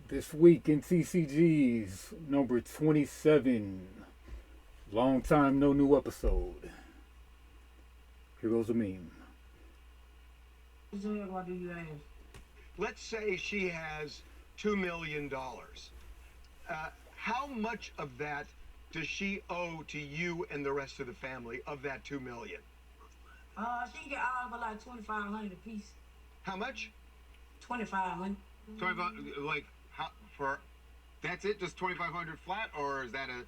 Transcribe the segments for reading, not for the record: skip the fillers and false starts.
This week in TCGs, number 27. Long time, no new episode. Here goes a meme. Why do you ask? Let's say she has $2 million. How much of that does she owe to you and the rest of the family of that 2 million? She get all but like 2,500 a piece. How much? 2,500. 25, like how for? That's it, just 2,500 flat, or is that a?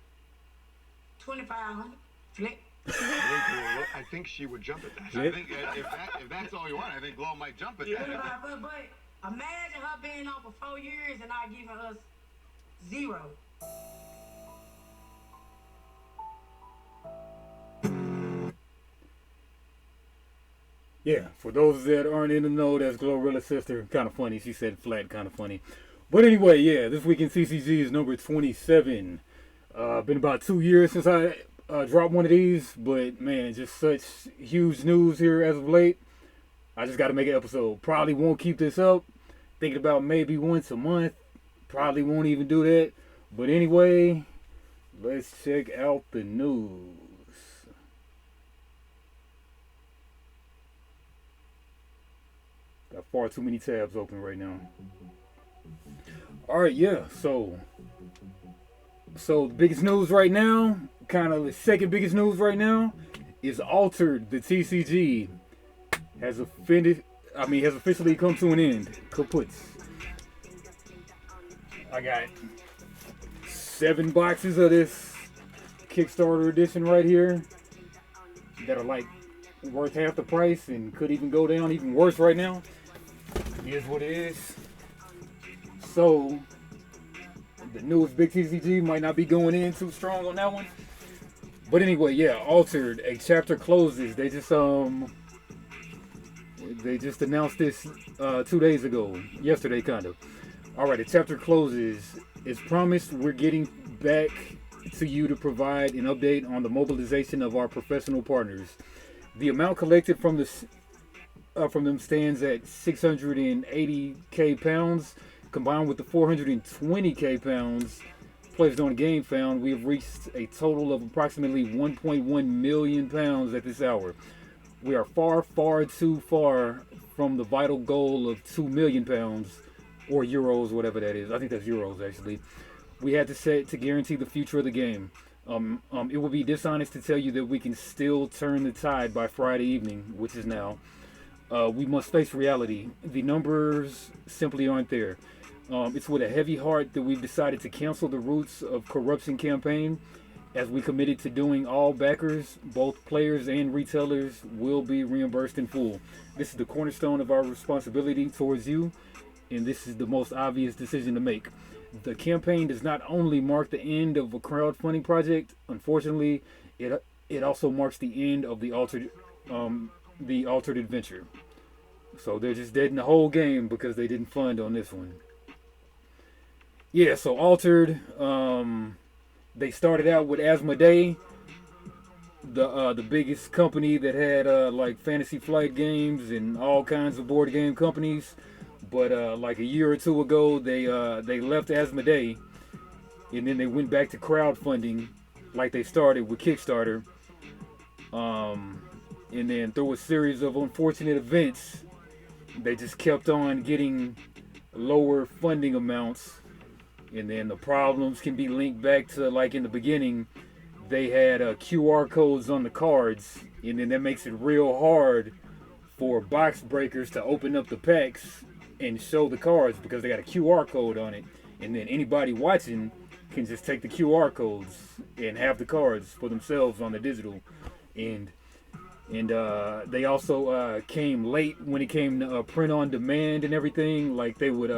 2,500 flick. I think she would jump at that. I think if that's all you want, I think Glow might jump at that. But imagine her being on for 4 years and I giving us zero. Yeah, for those that aren't in the know, that's Glorilla's sister. Kind of funny. She said flat, kind of funny. But anyway, yeah, this week in CCG is number 27. Been about 2 years since I dropped one of these, but man, just such huge news here as of late. I just got to make an episode. Probably won't keep this up. Thinking about maybe once a month. Probably won't even do that. But anyway, let's check out the news. Got far too many tabs open right now. Alright, yeah, so the biggest news right now, kind of the second biggest news right now, is Altered, the TCG, has officially come to an end. Kaputs. I got 7 boxes of this Kickstarter edition right here that are like worth half the price and could even go down even worse right now. It is what it is. So the newest big TCG might not be going in too strong on that one. But anyway, yeah, Altered, a chapter closes. They just announced this 2 days ago. Yesterday, kind of. Alright, a chapter closes. As promised, we're getting back to you to provide an update on the mobilization of our professional partners. The amount collected from them stands at 680k pounds. Combined with the 420k pounds placed on game found, we have reached a total of approximately 1.1 million pounds at this hour. We are far, far too far from the vital goal of 2 million pounds, or euros, whatever that is. I think that's euros, actually. We had to set to guarantee the future of the game. It would be dishonest to tell you that we can still turn the tide by Friday evening, which is now. We must face reality. The numbers simply aren't there. It's with a heavy heart that we've decided to cancel the Roots of Corruption campaign, as we committed to doing. All backers, both players and retailers, will be reimbursed in full. This is the cornerstone of our responsibility towards you, and this is the most obvious decision to make. The campaign does not only mark the end of a crowdfunding project, unfortunately, it also marks the end of the altered adventure. So they're just dead in the whole game because they didn't fund on this one. Yeah, so Altered, they started out with Asmodee, the biggest company that had like Fantasy Flight games and all kinds of board game companies. But like a year or two ago, they left Asmodee, and then they went back to crowdfunding, like they started with Kickstarter. And then through a series of unfortunate events, they just kept on getting lower funding amounts. And then the problems can be linked back to, like, in the beginning, they had QR codes on the cards, and then that makes it real hard for box breakers to open up the packs and show the cards because they got a QR code on it. And then anybody watching can just take the QR codes and have the cards for themselves on the digital. And they also came late when it came to print on demand and everything. Like they would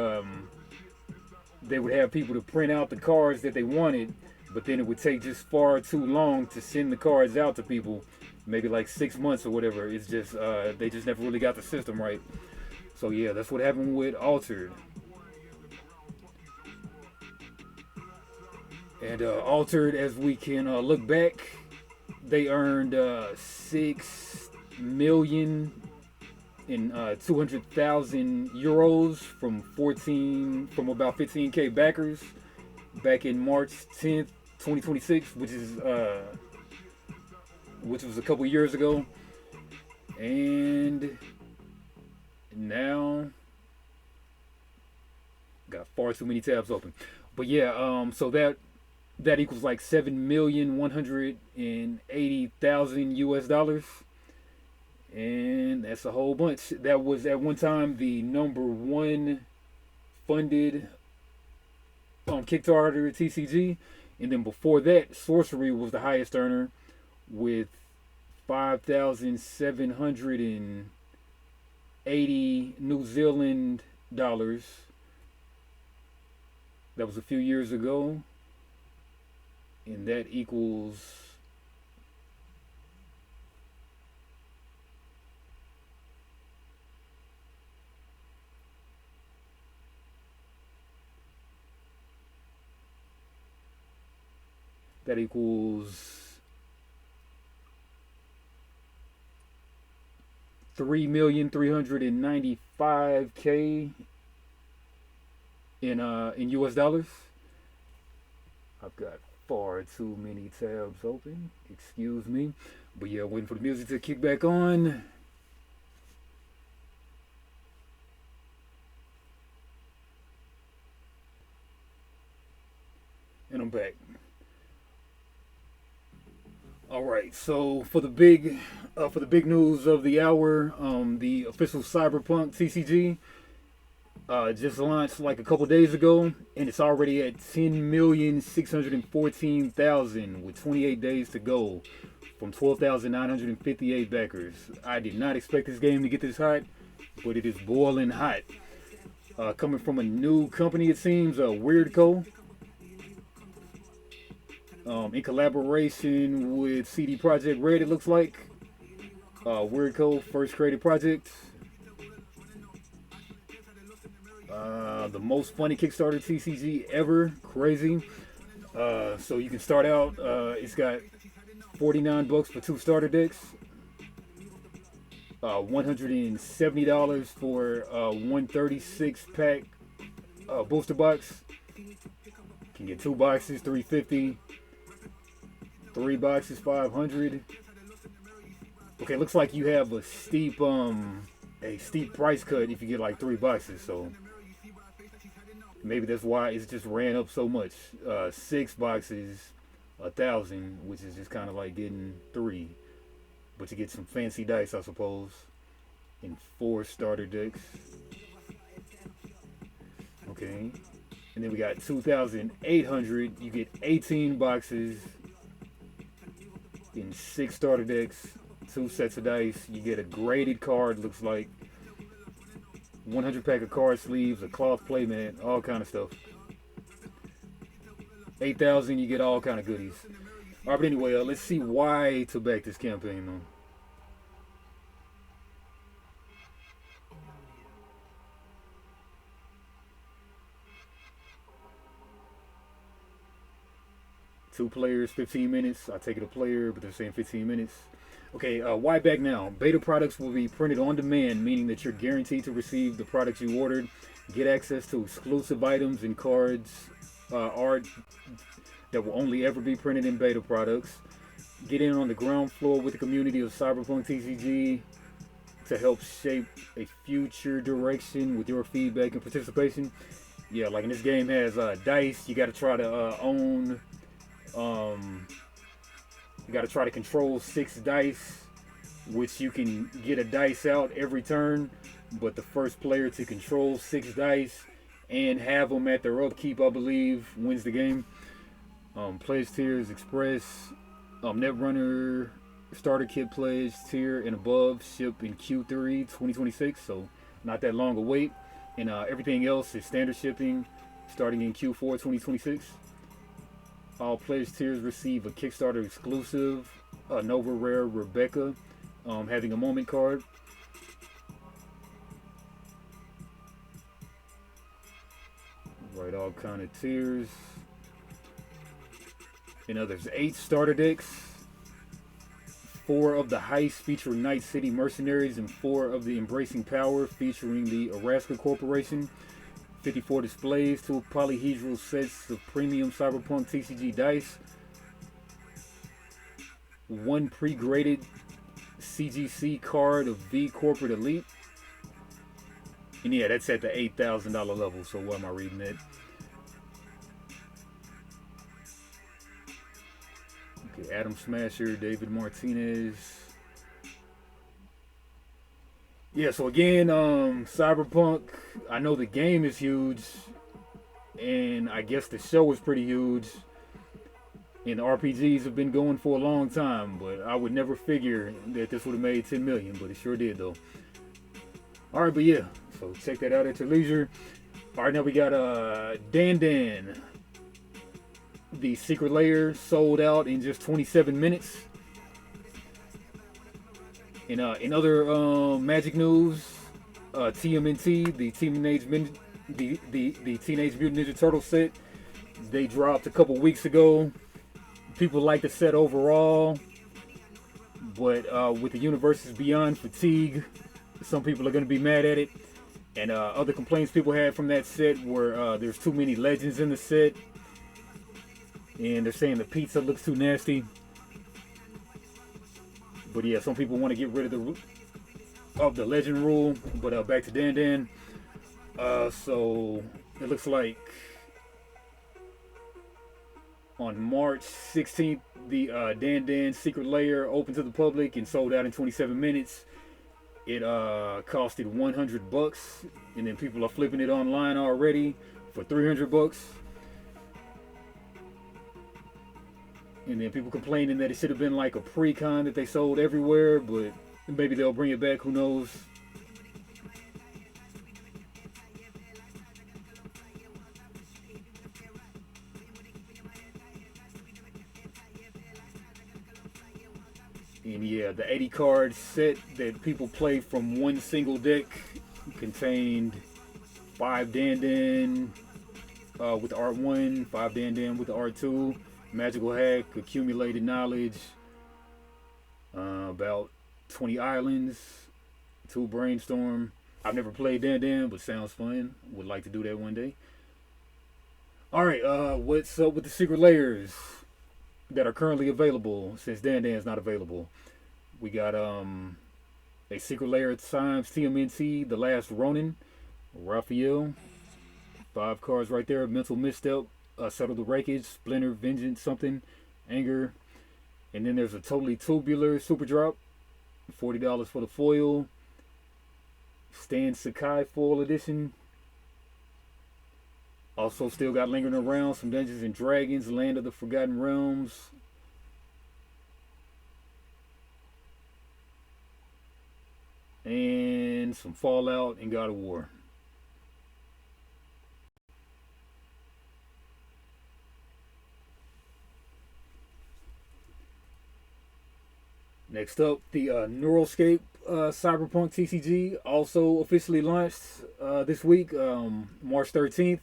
have people to print out the cards that they wanted, but then it would take just far too long to send the cards out to people, maybe like 6 months or whatever. It's just they just never really got the system right. So yeah, that's what happened with Altered. And Altered, as we can look back, they earned 6 million and 200,000 euros from about 15K backers back in March 10th, 2026, which was a couple years ago, and now got far too many tabs open. But yeah, so that equals like 7,180,000 US dollars, and that's a whole bunch. That was at one time the number one funded Kickstarter TCG, and then before that, Sorcery was the highest earner with 5,780 New Zealand dollars. That was a few years ago, and that equals that equals 3,395K in US dollars. I've got far too many tabs open. Excuse me. But yeah, waiting for the music to kick back on. And I'm back. All right, so for the big news of the hour, the official Cyberpunk TCG just launched like a couple days ago, and it's already at 10,614,000 with 28 days to go from 12,958 backers. I did not expect this game to get this hot, but it is boiling hot. Coming from a new company, it seems, Weirdco. In collaboration with CD Projekt Red, it looks like. Weirdco, first created project. The most funny Kickstarter TCG ever. Crazy. So you can start out, it's got $49 for 2 starter decks. $170 for 136 pack booster box. You can get 2 boxes, $350. 3 boxes, $500. Okay, looks like you have a steep price cut if you get like 3 boxes. So maybe that's why it's just ran up so much. 6 boxes, 1,000, which is just kind of like getting 3, but you get some fancy dice, I suppose, and 4 starter decks. Okay, and then we got 2,800. You get 18 boxes in 6 starter decks, 2 sets of dice. You get a graded card, looks like 100 pack of card sleeves, a cloth playmat, all kind of stuff. 8,000, you get all kind of goodies. All right, but anyway, let's see why to back this campaign though. Two players, 15 minutes. I take it a player, but they're saying 15 minutes. Okay, why back now? Beta products will be printed on demand, meaning that you're guaranteed to receive the products you ordered, get access to exclusive items and cards, art that will only ever be printed in beta products. Get in on the ground floor with the community of Cyberpunk TCG to help shape a future direction with your feedback and participation. Yeah, like in this game has dice. You got to try to own. You got to try to control 6 dice, which you can get a dice out every turn, but the first player to control 6 dice and have them at their upkeep, I believe, wins the game. Pledge tiers express, Netrunner starter kit pledge tier and above ship in Q3 2026, so not that long a wait. And everything else is standard shipping starting in Q4 2026. All pledge tiers receive a Kickstarter exclusive Nova Rare Rebecca having a moment card. Right, all kind of tiers. You know, there's 8 starter decks, 4 of the Heist featuring Night City Mercenaries and 4 of the Embracing Power featuring the Araska Corporation. 54 displays, 2 polyhedral sets of premium Cyberpunk TCG dice, 1 pre-graded CGC card of V Corporate Elite. And yeah, that's at the $8,000 level, so why am I reading that? Okay, Adam Smasher, David Martinez. Yeah, so again, Cyberpunk, I know the game is huge, and I guess the show is pretty huge, and the RPGs have been going for a long time, but I would never figure that this would have made 10 million, but it sure did though. Alright, but yeah, so check that out at your leisure. Alright, now we got DanDan. The Secret Lair sold out in just 27 minutes. In other Magic news, TMNT, the Teenage Mutant Ninja Turtle set, they dropped a couple weeks ago. People like the set overall, but with the universes beyond fatigue, some people are going to be mad at it. And other complaints people had from that set were there's too many legends in the set, and they're saying the pizza looks too nasty. But yeah, some people want to get rid of the legend rule. But back to DanDan. So it looks like on March 16th, the DanDan Secret Lair opened to the public and sold out in 27 minutes. It costed $100, and then people are flipping it online already for $300. And then people complaining that it should have been like a pre-con that they sold everywhere, but maybe they'll bring it back, who knows. And yeah, the 80 card set that people play from one single deck contained 5 DanDan with the Art 1, 5 DanDan with the Art 2, Magical Hack, Accumulated Knowledge, about 20 Islands, 2 Brainstorm. I've never played DanDan, but sounds fun. Would like to do that one day. Alright, what's up with the Secret Lairs that are currently available since DanDan's not available? We got a Secret Lair times TMNT, The Last Ronin, Raphael, 5 cards right there, Mental Misstep, Settle the Wreckage, Splinter, Vengeance, something, Anger. And then there's a Totally Tubular Super Drop, $40 for the foil. Stan Sakai foil edition. Also still got lingering around some Dungeons and Dragons, Land of the Forgotten Realms. And some Fallout and God of War. Next up, the Neuroscape Cyberpunk TCG also officially launched this week, March 13th.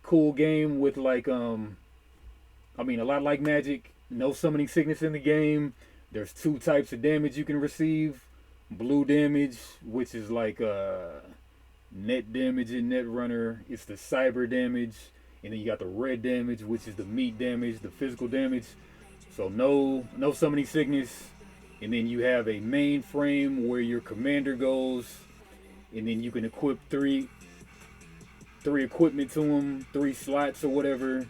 Cool game with like, a lot like Magic. No summoning sickness in the game. There's 2 types of damage you can receive. Blue damage, which is like net damage in Netrunner. It's the cyber damage. And then you got the red damage, which is the meat damage, the physical damage. So no summoning sickness. And then you have a main frame where your commander goes, and then you can equip three equipment to them, 3 slots or whatever,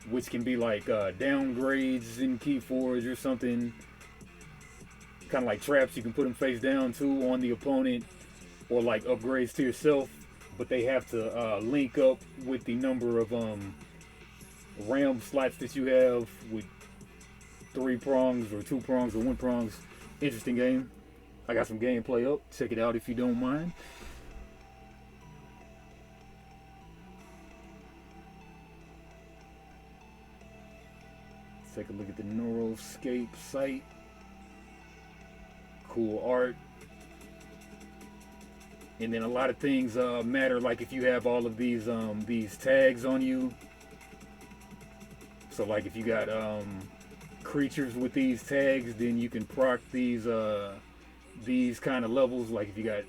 which can be like downgrades in Keyforge or something. Kind of like traps, you can put them face down too on the opponent, or like upgrades to yourself, but they have to link up with the number of RAM slots that you have with 3 prongs or 2 prongs or 1 prongs. Interesting game. I got some gameplay up. Check it out if you don't mind. Let's take a look at the Neuroscape site. Cool art. And then a lot of things matter, like if you have all of these tags on you. So like if you got creatures with these tags, then you can proc these kind of levels. Like if you got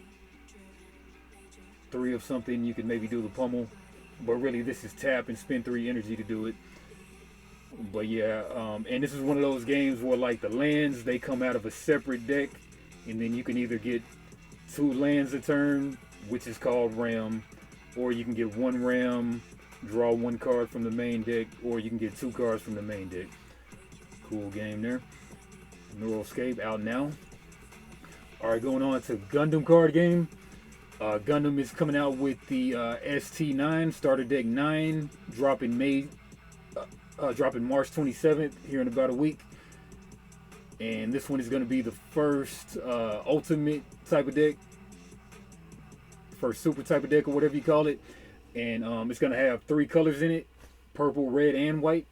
3 of something, you can maybe do the pummel. But really, this is tap and spend 3 energy to do it. But yeah, and this is one of those games where like the lands, they come out of a separate deck, and then you can either get 2 lands a turn, which is called Ram, or you can get 1 Ram, draw 1 card from the main deck, or you can get 2 cards from the main deck. Cool game there. Neuroscape out now. Alright, going on to Gundam card game. Gundam is coming out with the ST9 starter deck 9, dropping March 27th, here in about a week. And this one is going to be the first ultimate type of deck, first super type of deck, or whatever you call it. And it's going to have 3 colors in it: purple, red, and white.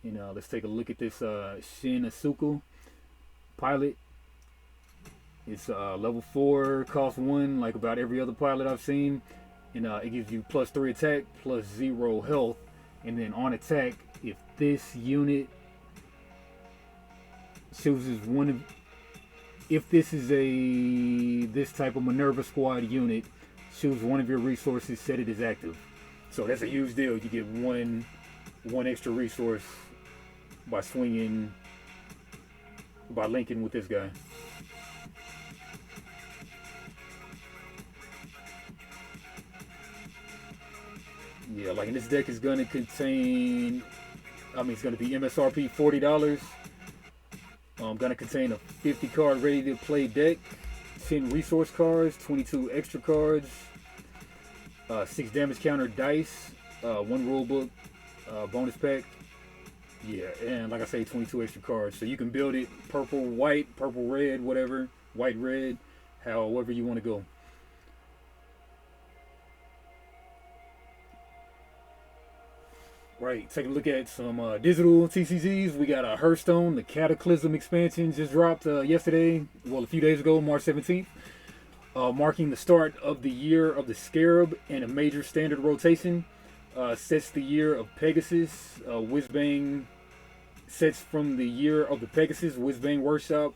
And let's take a look at this Shin Asuka pilot. It's level 4, cost 1, like about every other pilot I've seen. And it gives you +3 attack, +0 health. And then on attack, if this unit chooses one of, if this is this type of Minerva Squad unit, choose one of your resources, set it as active. So that's a huge deal. You get one extra resource by linking with this guy. Yeah, like, and this deck is going to contain, it's going to be MSRP $40. Going to contain a 50 card ready to play deck, 10 resource cards, 22 extra cards, 6 damage counter dice, 1 rule book, bonus pack. Yeah, and like I say, 22 extra cards. So you can build it purple, white, purple, red, whatever, white, red, however you want to go. Right, take a look at some digital TCGs. We got a Hearthstone, the Cataclysm expansion just dropped yesterday, well, a few days ago, March 17th, marking the start of the year of the Scarab and a major standard rotation. Sets the year of Pegasus, Whizbang sets from the year of the Pegasus, Whizbang Workshop,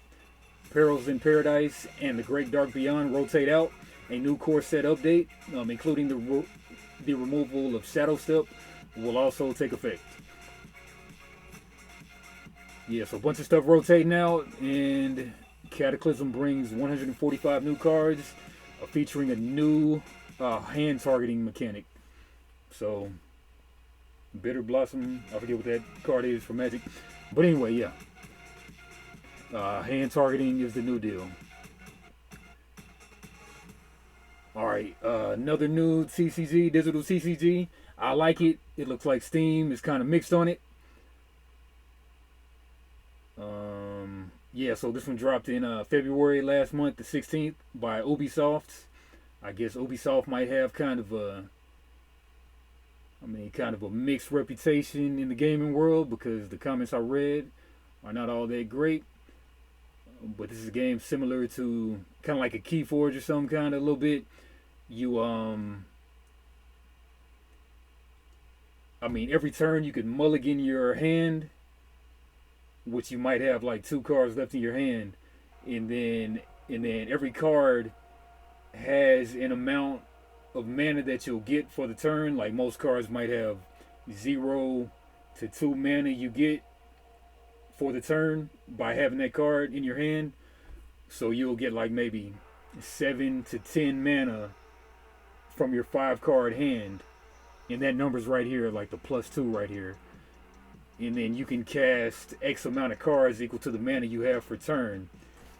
Perils in Paradise, and the Great Dark Beyond rotate out. A new core set update, including the removal of Shadow Step, will also take effect. Yeah, so a bunch of stuff rotating out, and Cataclysm brings 145 new cards, featuring a new hand targeting mechanic. So, Bitter Blossom, I forget what that card is for Magic. But anyway, yeah. Hand targeting is the new deal. Alright, another new TCG, digital TCG. I like it. It looks like Steam is kind of mixed on it. Yeah, so this one dropped in February last month, the 16th, by Ubisoft. I guess Ubisoft might have kind of a mixed reputation in the gaming world, because the comments I read are not all that great. But this is a game similar to kind of like a Keyforge or some kind, a little bit. You every turn you can mulligan your hand, which you might have like 2 cards left in your hand, and then every card has an amount of mana that you'll get for the turn. Like most cards might have 0 to 2 mana you get for the turn by having that card in your hand. So you'll get like maybe 7 to 10 mana from your 5 card hand, and that number's right here, like the +2 right here. And then you can cast X amount of cards equal to the mana you have for turn.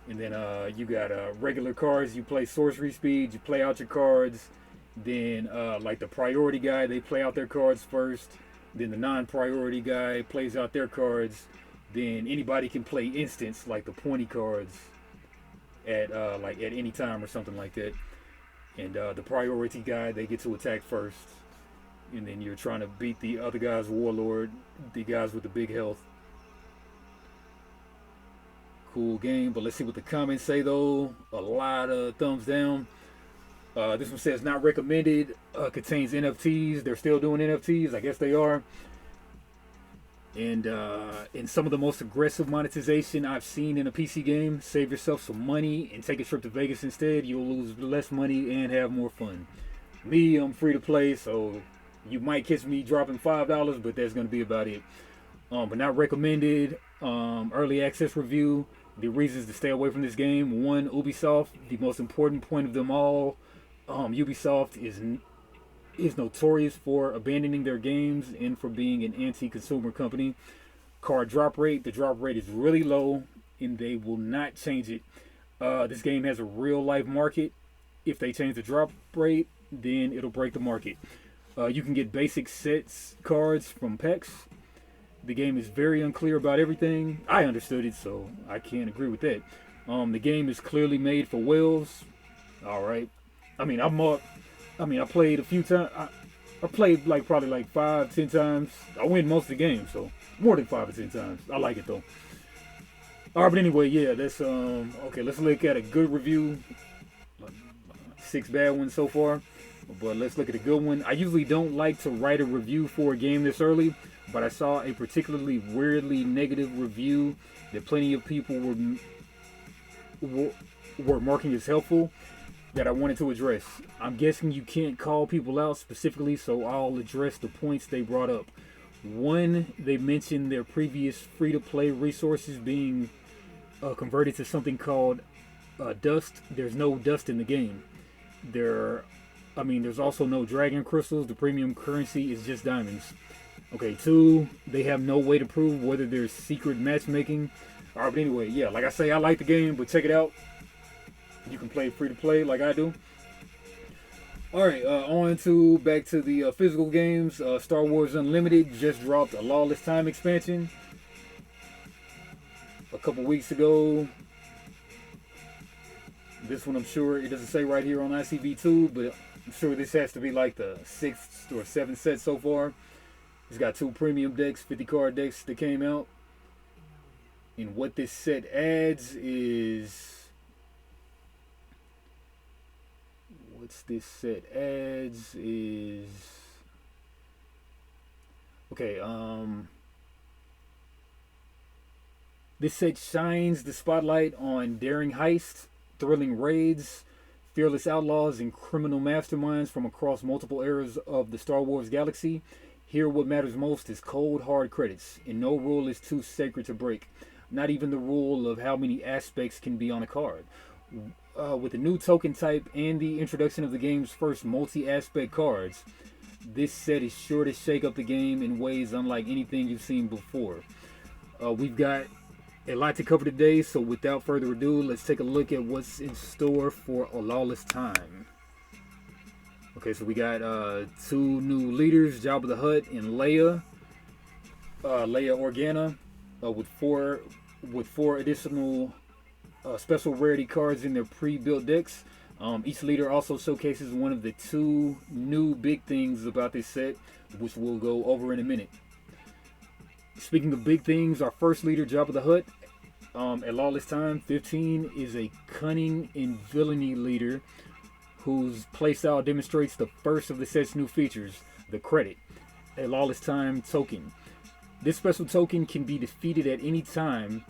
And then you got regular cards, you play sorcery speed, you play out your cards. Then like the priority guy, they play out their cards first. Then the non-priority guy plays out their cards. Then anybody can play instants, like the pointy cards, at any time or something like that. And the priority guy, they get to attack first. And then you're trying to beat the other guy's warlord, the guys with the big health. Cool game, but let's see what the comments say though. A lot of thumbs down. This one says not recommended. Contains NFTs. They're still doing NFTs. I guess they are. and some of the most aggressive monetization I've seen in a PC game. Save yourself some money and take a trip to Vegas instead. You'll lose less money and have more fun. Me, I'm free to play, so you might catch me dropping $5, but that's gonna be about it. But not recommended. Early access review. The reasons to stay away from this game: one, Ubisoft, the most important point of them all. Ubisoft is notorious for abandoning their games and for being an anti-consumer company. Card drop rate. The drop rate is really low, and they will not change it. This game has a real life market. If they change the drop rate, then it'll break the market. You can get basic sets cards from packs. The game is very unclear about everything. I understood it, so I can't agree with that. The game is clearly made for whales. All right. I played a few times. I played probably 5-10 times. I win most of the game, so more than 5 or 10 times. I like it though. All right, but anyway, yeah, that's okay. Let's look at a good review. 6 bad ones so far, but let's look at a good one. I usually don't like to write a review for a game this early, but I saw a particularly weirdly negative review that plenty of people were marking as helpful that I wanted to address. I'm guessing you can't call people out specifically, so I'll address the points they brought up. One, they mentioned their previous free-to-play resources being converted to something called dust. There's no dust in the game. There's also no dragon crystals. The premium currency is just diamonds. Okay, 2, they have no way to prove whether there's secret matchmaking. Alright, but anyway, yeah, like I say, I like the game, but check it out. You can play free to play like I do. Alright, back to the physical games. Star Wars Unlimited just dropped a Lawless Time expansion a couple weeks ago. This one, I'm sure, it doesn't say right here on ICV2, but I'm sure this has to be like the 6th or 7th set so far. It's got 2 premium decks, 50 card decks that came out. And what this set adds is... Okay, this set shines the spotlight on daring heists, thrilling raids, fearless outlaws, and criminal masterminds from across multiple eras of the Star Wars galaxy. Here, what matters most is cold, hard credits, and no rule is too sacred to break. Not even the rule of how many aspects can be on a card. With the new token type and the introduction of the game's first multi-aspect cards, this set is sure to shake up the game in ways unlike anything you've seen before. We've got a lot to cover today, so without further ado, let's take a look at what's in store for A Lawless Time. Okay, so we got 2 new leaders, Jabba the Hutt and Leia Organa, with four additional special rarity cards in their pre-built decks. Each leader also showcases one of the 2 new big things about this set, which we'll go over in a minute. Speaking of big things, our first leader, Jabba the Hutt, at Lawless Time 15, is a cunning and villainy leader whose playstyle demonstrates the first of the set's new features, the credit, a Lawless Time token. This special token can be defeated at any time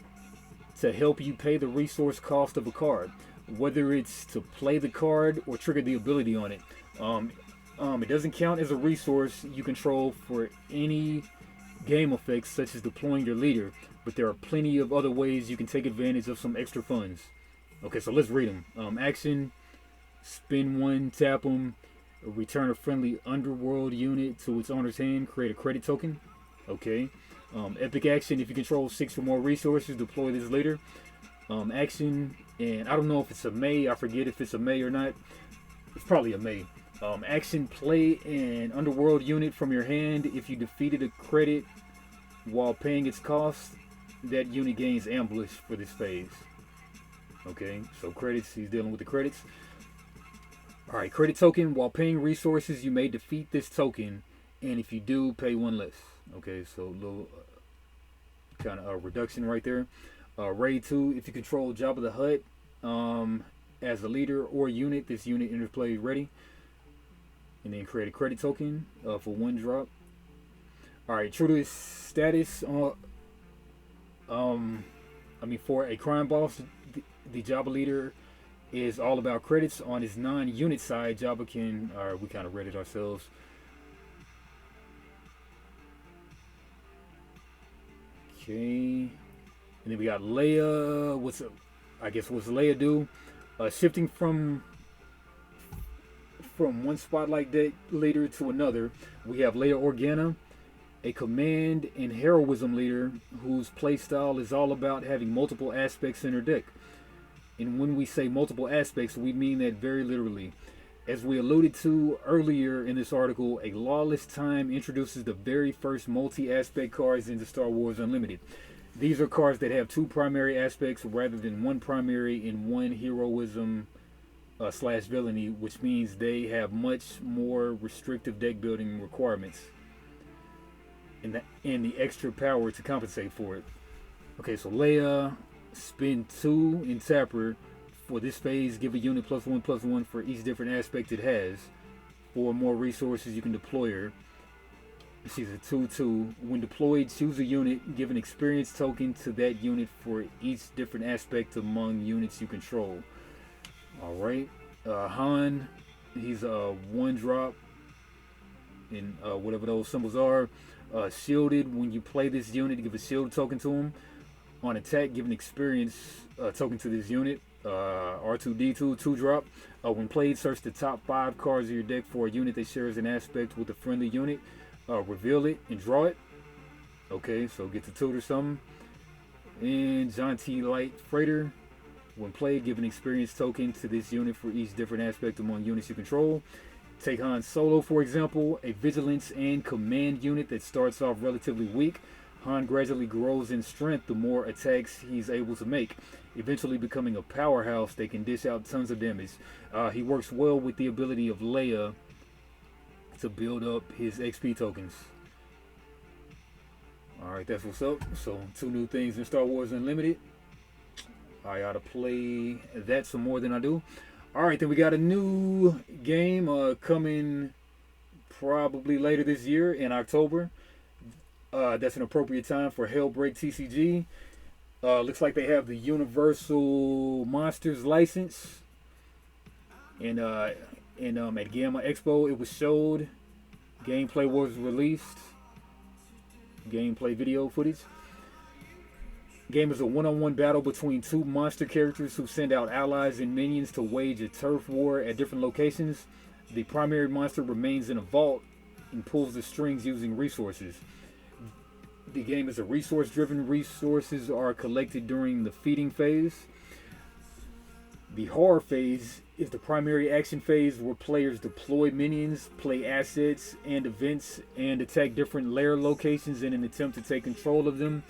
to help you pay the resource cost of a card, whether it's to play the card or trigger the ability on it. It doesn't count as a resource you control for any game effects such as deploying your leader, but there are plenty of other ways you can take advantage of some extra funds. Okay, so let's read them. Action: spin 1, tap them, return a friendly underworld unit to its owner's hand, create a credit token. Okay. Epic action: if you control 6 or more resources, deploy this later. Action, and I don't know if it's a May. I forget if it's a May or not. It's probably a May. Action: play an underworld unit from your hand. If you defeated a credit while paying its cost, that unit gains ambush for this phase. Okay, so credits, he's dealing with the credits. Alright, credit token: while paying resources, you may defeat this token, and if you do, pay 1 less. Okay, so a little kind of a reduction right there. Raid 2: if you control Jabba the Hutt as a leader or unit, this unit enters play ready. And then create a credit token for 1 drop. All right, true to his status, for a crime boss, the Jabba leader is all about credits. On his non-unit side, Jabba can, we kind of read it ourselves. Okay, and then we got Leia. What's Leia do? Shifting from one spotlight deck leader to another, we have Leia Organa, a command and heroism leader whose playstyle is all about having multiple aspects in her deck. And when we say multiple aspects, we mean that very literally. As we alluded to earlier in this article, A Lawless Time introduces the very first multi-aspect cards into Star Wars Unlimited. These are cards that have two primary aspects rather than one primary and one heroism / villainy, which means they have much more restrictive deck building requirements and the extra power to compensate for it. Okay, so Leia, spend 2 in Tapper. For this phase, give a unit +1/+1 for each different aspect it has. 4 more resources you can deploy her. She's a 2/2. When deployed, choose a unit. Give an experience token to that unit for each different aspect among units you control. Alright. Han, he's a 1-drop. And whatever those symbols are. Shielded, when you play this unit, give a shield token to him. On attack, give an experience token to this unit. R2D2, 2-drop. When played, search the top 5 cards of your deck for a unit that shares an aspect with a friendly unit. Reveal it and draw it. Okay, so get to tutor something. And John T. Light Freighter. When played, give an experience token to this unit for each different aspect among units you control. Take Han Solo, for example, a vigilance and command unit that starts off relatively weak. Han gradually grows in strength the more attacks he's able to make, eventually becoming a powerhouse that can dish out tons of damage. He works well with the ability of Leia to build up his XP tokens. Alright, that's what's up. So, 2 new things in Star Wars Unlimited. I ought to play that some more than I do. Alright, then we got a new game coming probably later this year in October. That's an appropriate time for Hellbreak TCG. Looks like they have the Universal Monsters license. And at Gamma Expo it was showed. Gameplay was released. Gameplay video footage. Game is a one-on-one battle between 2 monster characters who send out allies and minions to wage a turf war at different locations. The primary monster remains in a vault and pulls the strings using resources. The game is a resource-driven. Resources are collected during the feeding phase. The horror phase is the primary action phase where players deploy minions, play assets and events, and attack different lair locations in an attempt to take control of them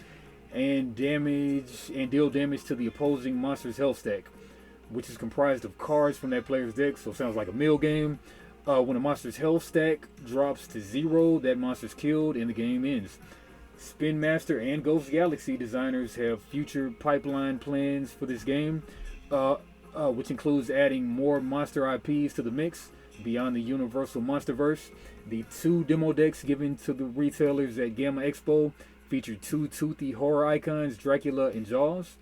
and deal damage to the opposing monster's health stack, which is comprised of cards from that player's deck. So it sounds like a mill game. When a monster's health stack drops to 0, that monster's killed and the game ends. Spin Master and Ghost Galaxy designers have future pipeline plans for this game, which includes adding more monster IPs to the mix beyond the Universal Monsterverse. The 2 demo decks given to the retailers at Gamma Expo feature 2 toothy horror icons, Dracula and Jaws.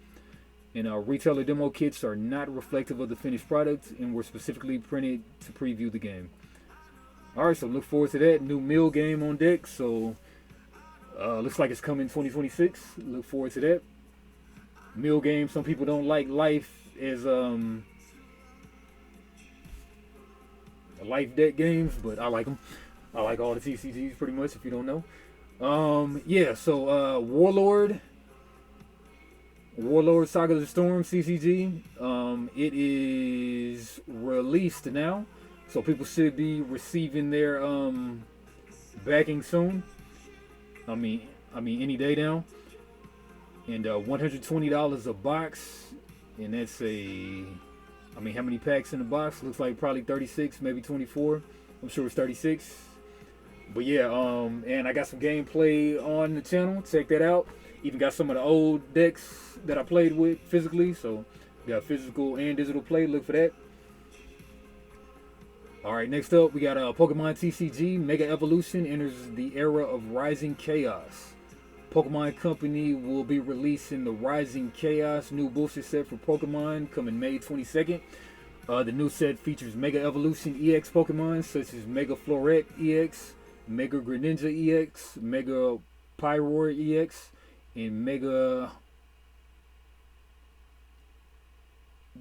And retailer demo kits are not reflective of the finished product and were specifically printed to preview the game. Alright, so look forward to that new mill game on deck. So looks like it's coming 2026. Look forward to that. Mill game, some people don't like life as life deck games, but I like them. I like all the TCGs pretty much, if you don't know. Yeah, so Warlord Saga of the Storm CCG, it is released now, so people should be receiving their backing soon. I mean any day now. And $120 a box, and that's how many packs in the box? Looks like probably 36, maybe 24. I'm sure it's 36. But yeah, and I got some gameplay on the channel. Check that out. Even got some of the old decks that I played with physically. So got physical and digital play. Look for that. All right, next up we got Pokemon TCG Mega Evolution enters the era of Rising Chaos. Pokemon Company will be releasing the Rising Chaos new booster set for Pokemon coming May 22nd. The new set features Mega Evolution EX Pokemon such as Mega Floret EX, Mega Greninja EX, Mega Pyroar EX, and Mega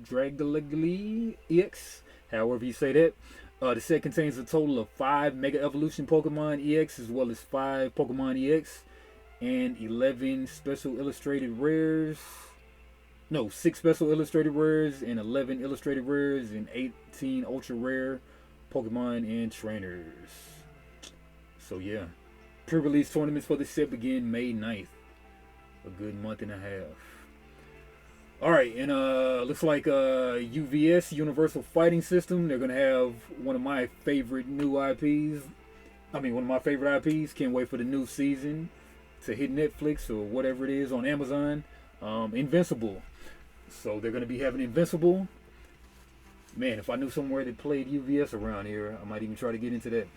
Dragligly EX, however you say that. The set contains a total of 5 Mega Evolution Pokemon EX as well as 5 Pokemon EX and 11 special illustrated rares. No, 6 special illustrated rares and 11 illustrated rares and 18 ultra rare Pokemon and trainers. So yeah, pre-release tournaments for the set begin May 9th. A good month and a half. Alright, and looks like UVS, Universal Fighting System, they're going to have one of my favorite new IPs. One of my favorite IPs. Can't wait for the new season to hit Netflix or whatever it is on Amazon. Invincible. So they're going to be having Invincible. Man, if I knew somewhere that played UVS around here, I might even try to get into that.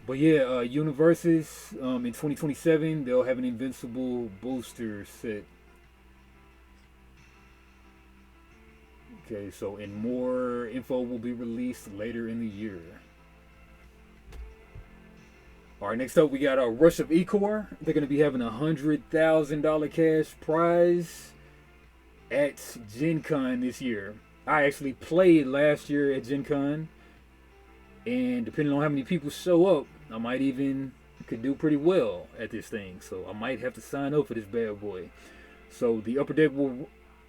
But yeah, Universes, in 2027, they'll have an Invincible booster set. Okay, so and more info will be released later in the year. All right, next up we got a Rush of Ecor. They're going to be having a $100,000 cash prize at Gen Con this year. I actually played last year at Gen Con, and depending on how many people show up, I might even could do pretty well at this thing. So I might have to sign up for this bad boy. So the Upper Deck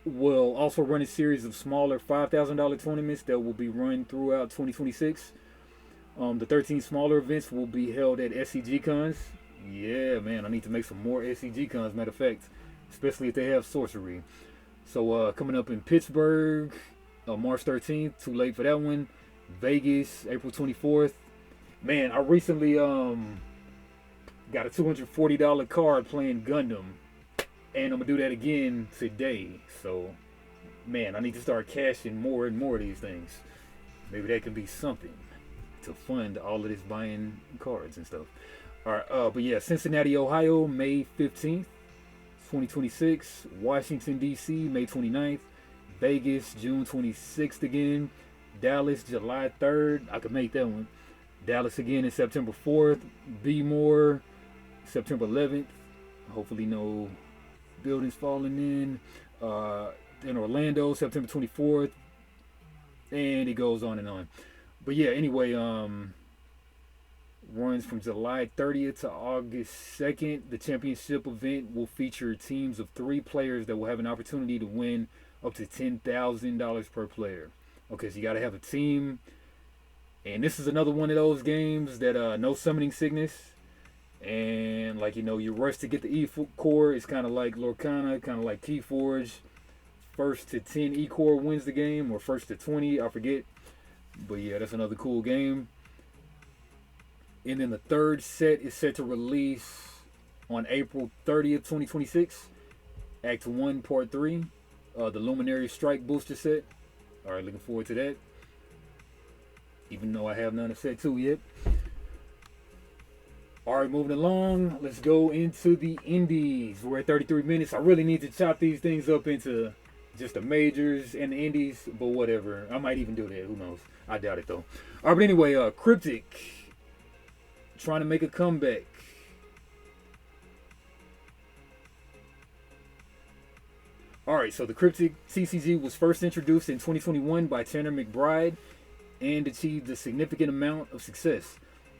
will also run a series of smaller $5,000 tournaments that will be run throughout 2026. The 13 smaller events will be held at SCG Cons. Yeah, man, I need to make some more SCG Cons, matter of fact, especially if they have sorcery. So coming up in Pittsburgh, March 13th, too late for that one. Vegas, April 24th. Man, I recently got a $240 card playing Gundam. And I'm going to do that again today. So, man, I need to start cashing more and more of these things. Maybe that can be something to fund all of this buying cards and stuff. Alright, but yeah, Cincinnati, Ohio, May 15th, 2026. Washington, D.C., May 29th. Vegas, June 26th again. Dallas, July 3rd. I could make that one. Dallas again is September 4th. Bmore, September 11th. Hopefully no buildings falling in. In Orlando, September 24th. And it goes on and on. But yeah, anyway, runs from July 30th to August 2nd. The championship event will feature teams of 3 players that will have an opportunity to win up to $10,000 per player. Okay, so you got to have a team. And this is another one of those games that no summoning sickness. And like, you rush to get the E-Core. It's kind of like Lorcana, kind of like Keyforge. First to 10 E-Core wins the game, or first to 20, I forget. But yeah, that's another cool game. And then the third set is set to release on April 30th, 2026. Act 1, Part 3. The Luminary Strike booster set. Alright, looking forward to that. Even though I have none of set 2 yet. Alright, moving along. Let's go into the indies. We're at 33 minutes. I really need to chop these things up into just the majors and the indies. But whatever. I might even do that. Who knows? I doubt it though. Alright, but anyway, Kryptik. Trying to make a comeback. Alright, so the Kryptik TCG was first introduced in 2021 by Tanner McBride and achieved a significant amount of success.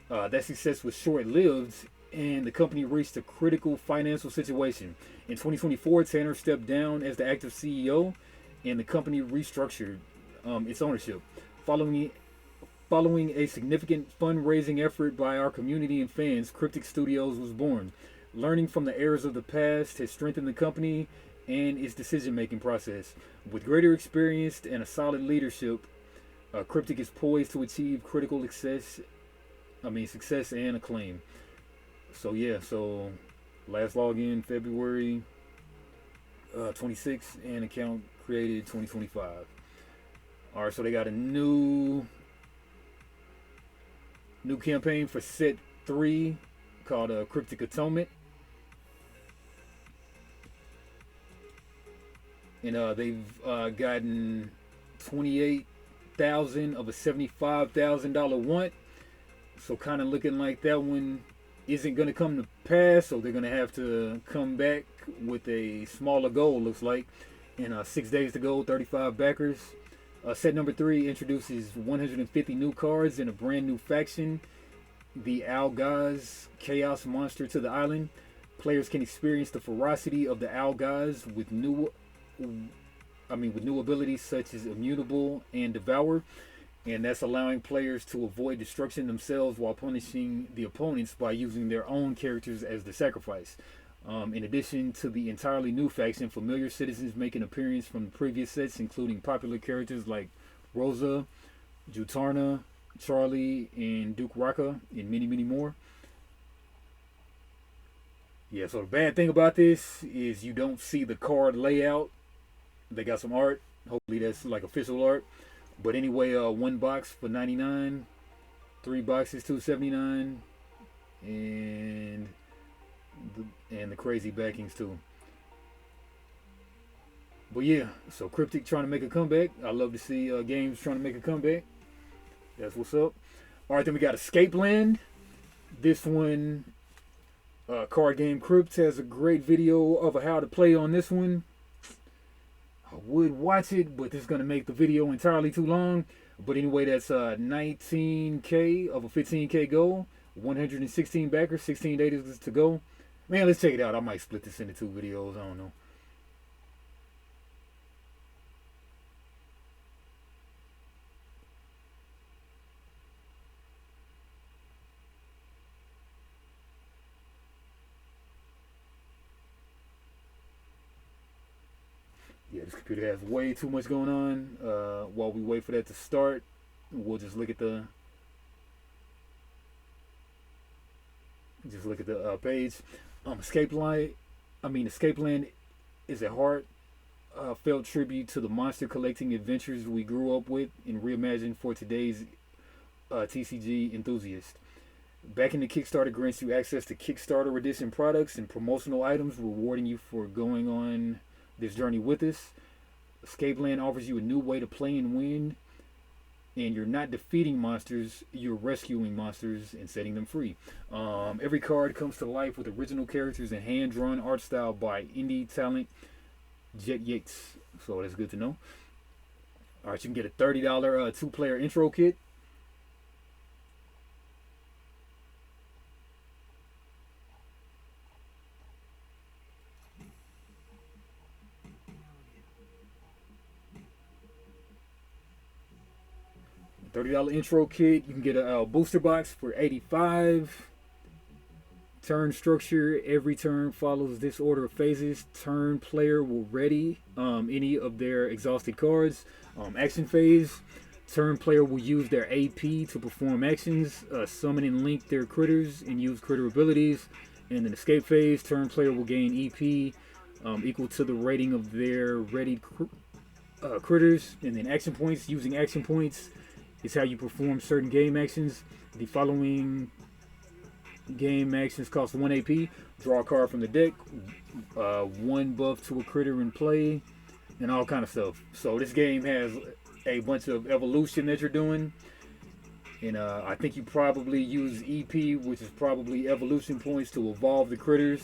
That success was short-lived, and the company reached a critical financial situation. In 2024, Tanner stepped down as the active CEO, and the company restructured its ownership. Following a significant fundraising effort by our community and fans, Kryptik Studios was born. Learning from the errors of the past has strengthened the company and its decision-making process. With greater experience and a solid leadership, Kryptik is poised to achieve critical success and acclaim. So yeah, last login February 26th and account created 2025. Alright, so they got a new New campaign for set 3 called Kryptik Atonement. And they've gotten 28,000 of a $75,000 want. So kind of looking like that one isn't going to come to pass. So they're going to have to come back with a smaller goal, looks like. And 6 days to go, 35 backers. Set number 3 introduces 150 new cards and a brand new faction, the Algaz Chaos Monster, to the island. Players can experience the ferocity of the Algaz with new abilities such as Immutable and Devour, and that's allowing players to avoid destruction themselves while punishing the opponents by using their own characters as the sacrifice. In addition to the entirely new faction, familiar citizens make an appearance from the previous sets, including popular characters like Rosa, Jutarna, Charlie, and Duke Raka, and many, many more. Yeah, so the bad thing about this is you don't see the card layout. They got some art. Hopefully that's like official art. But anyway, 1 box for $99, 3 boxes $279, and the crazy backings too. But yeah, so Kryptik trying to make a comeback. I love to see games trying to make a comeback. That's what's up. All right, then we got Escape Land. This one, Card Game Crypt has a great video of how to play on this one. I would watch it, but this is going to make the video entirely too long. But anyway, that's 19K of a 15K goal. 116 backers, 16 days to go. Man, let's check it out. I might split this into 2 videos. I don't know. Yeah, this computer has way too much going on. While we wait for that to start, we'll just look at the page. Escape Land is a heartfelt tribute to the monster collecting adventures we grew up with and reimagined for today's TCG enthusiast. Backing the Kickstarter grants you access to Kickstarter edition products and promotional items, rewarding you for going on this journey with us. Escape Land offers you a new way to play and win, and you're not defeating monsters, you're rescuing monsters and setting them free. Every card comes to life with original characters and hand-drawn art style by indie talent Jet Yates. So that's good to know. All right, you can get a $30 2-player intro kit. $30 intro kit. You can get a booster box for $85. Turn structure. Every turn follows this order of phases. Turn player will ready any of their exhausted cards. Action phase. Turn player will use their AP to perform actions, summon and link their critters, and use critter abilities. And then escape phase. Turn player will gain EP equal to the rating of their readied critters. And then action points. Using action points is how you perform certain game actions. The following game actions cost 1 AP. Draw a card from the deck. 1 buff to a critter in play. And all kind of stuff. So this game has a bunch of evolution that you're doing. And I think you probably use EP, which is probably evolution points, to evolve the critters.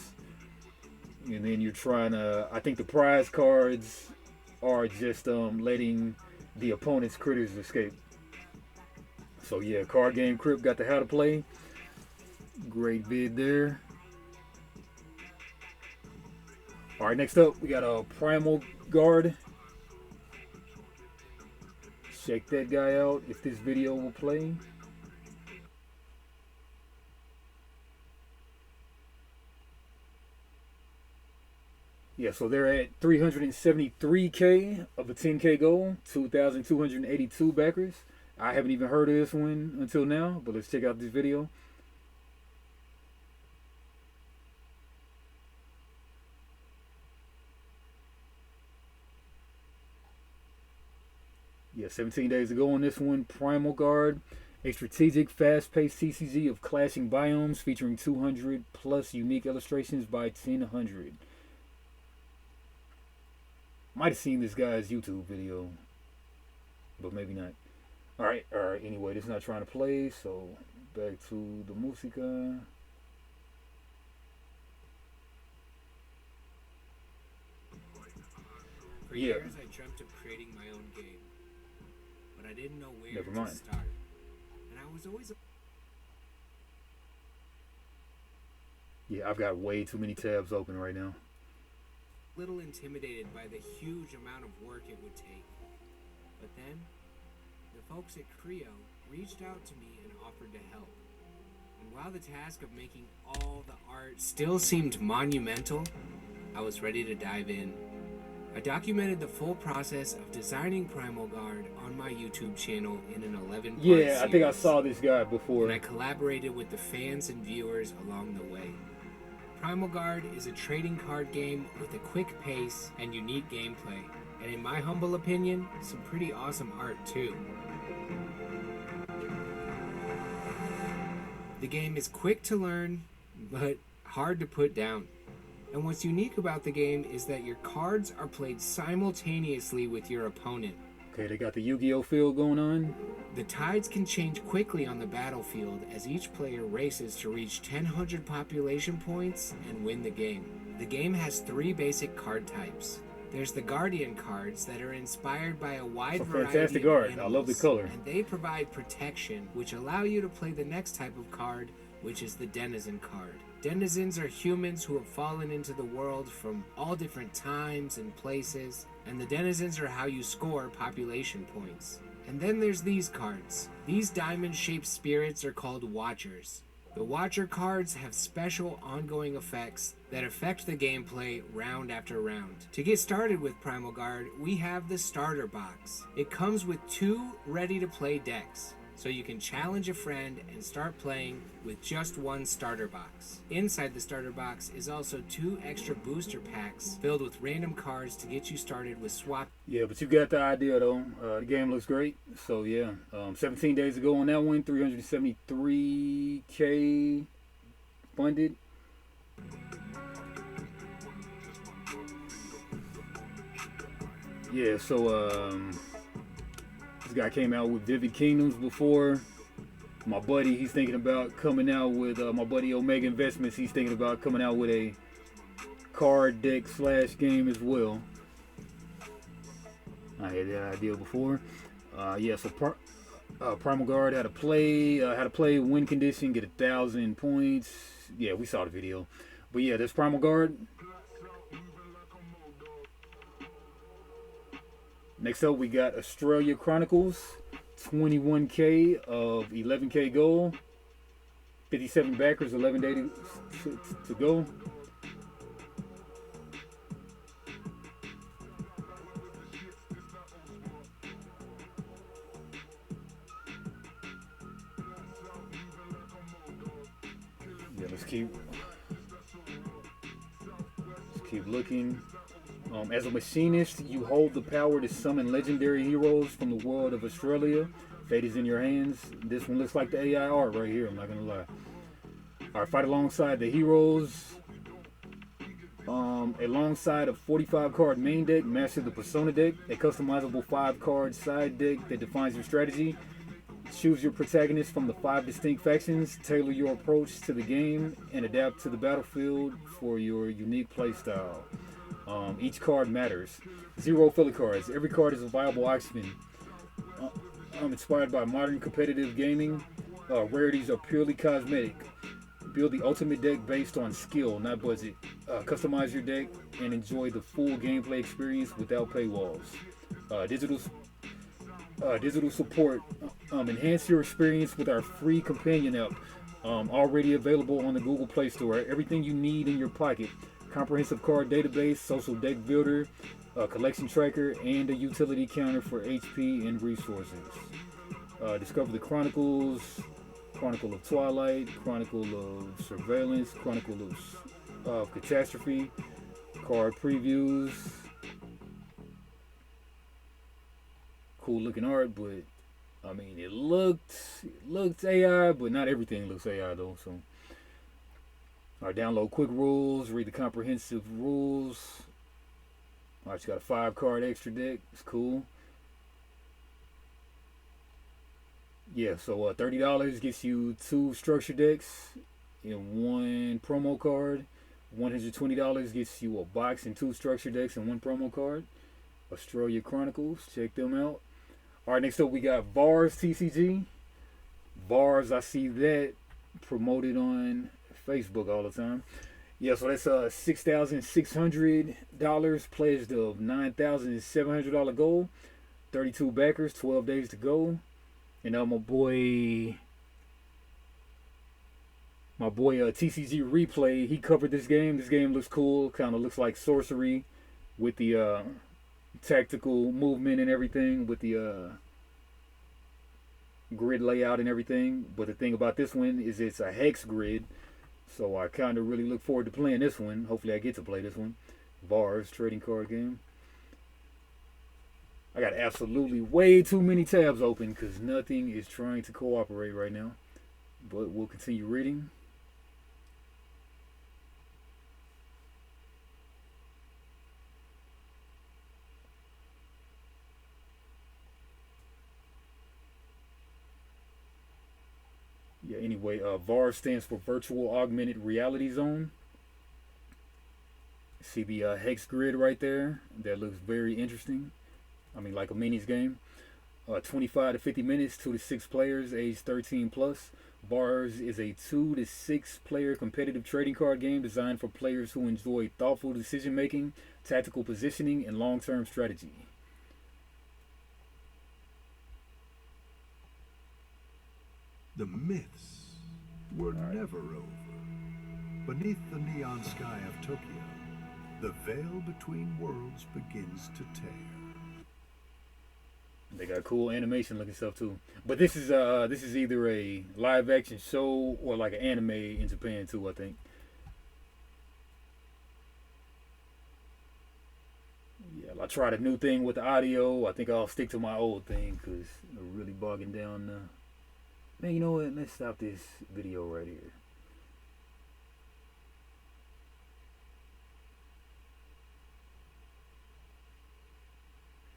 And then you're trying to... I think the prize cards are just letting the opponent's critters escape. So yeah, Card Game Crypt got the how to play. Great vid there. All right, next up we got a Primal Guard. Check that guy out if this video will play. Yeah, so they're at 373K of a 10K goal, 2,282 backers. I haven't even heard of this one until now, but let's check out this video. Yeah, 17 days ago on this one. Primal Guard. A strategic, fast-paced TCG of clashing biomes featuring 200 plus unique illustrations by 1000. Might have seen this guy's YouTube video, but maybe not. Alright. Anyway, this is not trying to play, so back to the música. For years, I dreamt of creating my own game, but I didn't know where to start. And I was always... Yeah, I've got way too many tabs open right now. little intimidated by the huge amount of work it would take. But then, the folks at Creo reached out to me and offered to help. And while the task of making all the art still seemed monumental, I was ready to dive in. I documented the full process of designing Primal Guard on my YouTube channel in an 11-part series. I think I saw this guy before. And I collaborated with the fans and viewers along the way. Primal Guard is a trading card game with a quick pace and unique gameplay, and in my humble opinion, some pretty awesome art too. The game is quick to learn, but hard to put down. And what's unique about the game is that your cards are played simultaneously with your opponent. Okay, they got the Yu-Gi-Oh feel going on. The tides can change quickly on the battlefield as each player races to reach 1000 population points and win the game. The game has 3 basic card types. There's the Guardian cards that are inspired by a wide variety fantastic of art. animals, I love the color. and they provide protection, which allow you to play the next type of card, which is the Denizen card. Denizens are humans who have fallen into the world from all different times and places, and the denizens are how you score population points. And then there's these cards. These diamond-shaped spirits are called Watchers. The Watcher cards have special ongoing effects that affect the gameplay round after round. To get started with Primal Guard, we have the starter box. It comes with 2 ready-to-play decks, so you can challenge a friend and start playing with just 1 starter box. Inside the starter box is also 2 extra booster packs filled with random cards to get you started with swap. Yeah, but you got the idea though. The game looks great. So yeah, 17 days ago on that one, 373K funded. Yeah, so this guy came out with Vivid Kingdoms before. My buddy, he's thinking about coming out with, my buddy Omega Investments, he's thinking about coming out with a card deck / game as well. I had that idea before. Yeah, so Primal Guard how to play, win condition, get 1,000 points. Yeah, we saw the video. But yeah, this Primal Guard. Next up, we got Australia Chronicles, 21K of 11K goal, 57 backers, 11 days to go. Yeah, let's keep looking. As a machinist, you hold the power to summon legendary heroes from the world of Australia. Fate is in your hands. This one looks like the AI art right here, I'm not gonna lie. Alright, fight alongside the heroes. Alongside a 45 card main deck, master the Persona deck, a customizable 5 card side deck that defines your strategy. Choose your protagonist from the 5 distinct factions, tailor your approach to the game, and adapt to the battlefield for your unique playstyle. Each card matters. 0 filler cards. Every card is a viable option. Inspired by modern competitive gaming. Rarities are purely cosmetic. Build the ultimate deck based on skill, not budget. Customize your deck and enjoy the full gameplay experience without paywalls. Digital support. Enhance your experience with our free companion app. Already available on the Google Play Store. Everything you need in your pocket. Comprehensive card database, social deck builder, a collection tracker, and a utility counter for HP and resources. Discover the Chronicles, Chronicle of Twilight, Chronicle of Surveillance, Chronicle of Catastrophe, card previews. Cool looking art, but I mean, it looked AI, but not everything looks AI though. So, all right, download quick rules, read the comprehensive rules. All right, you got a 5 card extra deck. It's cool. Yeah, so $30 gets you 2 structure decks and 1 promo card. $120 gets you a box and 2 structure decks and 1 promo card. Australia Chronicles, check them out. All right, next up we got VARS TCG. VARS, I see that promoted on Facebook all the time. Yeah, so that's $6,600 pledged of $9,700 goal. 32 backers, 12 days to go. And my boy TCG Replay, he covered this game. This game looks cool. Kind of looks like Sorcery with the tactical movement and everything, with the grid layout and everything. But the thing about this one is it's a hex grid. So I kind of really look forward to playing this one. Hopefully I get to play this one. VARS trading card game. I got absolutely way too many tabs open because nothing is trying to cooperate right now. But we'll continue reading. Yeah, anyway, VAR stands for Virtual Augmented Reality Zone. See the hex grid right there? That looks very interesting. I mean, like a minis game. 25 to 50 minutes, 2 to 6 players, age 13 plus. VARS is a 2 to 6 player competitive trading card game designed for players who enjoy thoughtful decision making, tactical positioning, and long-term strategy. The myths were never over. Beneath the neon sky of Tokyo, the veil between worlds begins to tear. They got cool animation looking stuff too. But this is either a live action show or like an anime in Japan too, I think. Yeah, I tried a new thing with the audio. I think I'll stick to my old thing because they're really bogging down. Man, you know what? Let's stop this video right here.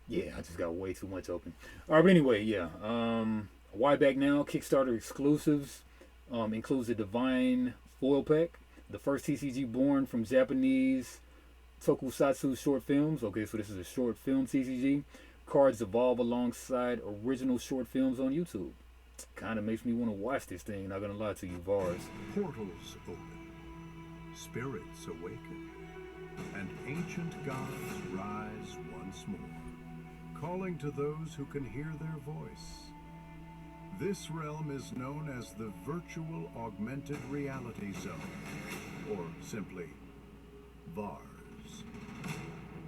Yeah, I just got way too much open. All right, but anyway, yeah. Why Back Now Kickstarter exclusives includes a Divine foil pack, the first TCG born from Japanese tokusatsu short films. Okay, so this is a short film TCG. Cards evolve alongside original short films on YouTube. Kind of makes me want to watch this thing, not gonna lie to you, VARS. Portals open, spirits awaken, and ancient gods rise once more, calling to those who can hear their voice. This realm is known as the Virtual Augmented Reality Zone, or simply VARS.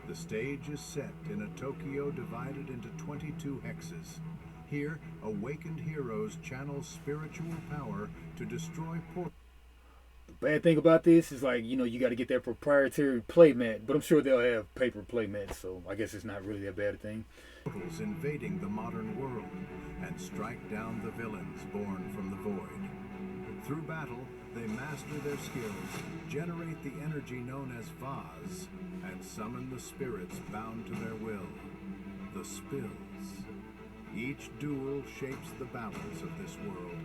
The stage is set in a Tokyo divided into 22 hexes. Here, awakened heroes channel spiritual power to destroy portals. The bad thing about this is, like, you know, you got to get that proprietary playmat, but I'm sure they'll have paper playmats, so I guess it's not really that bad a thing. Portals invading the modern world and strike down the villains born from the void. Through battle, they master their skills, generate the energy known as Vaz, and summon the spirits bound to their will, the Spills. Each duel shapes the balance of this world.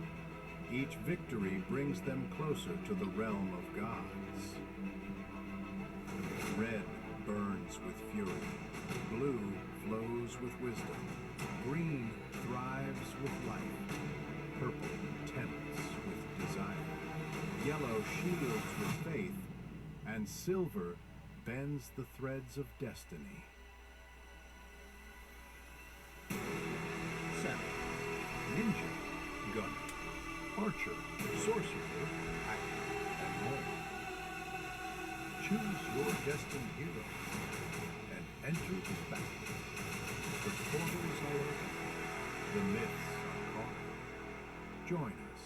Each victory brings them closer to the realm of gods. Red burns with fury. Blue flows with wisdom. Green thrives with life. Purple tempts with desire. Yellow shields with faith. And silver bends the threads of destiny. Samurai, ninja, gunner, archer, sorcerer, hacker, and more. Choose your destined hero and enter the battle. The portals are open. The myths are caught. Join us.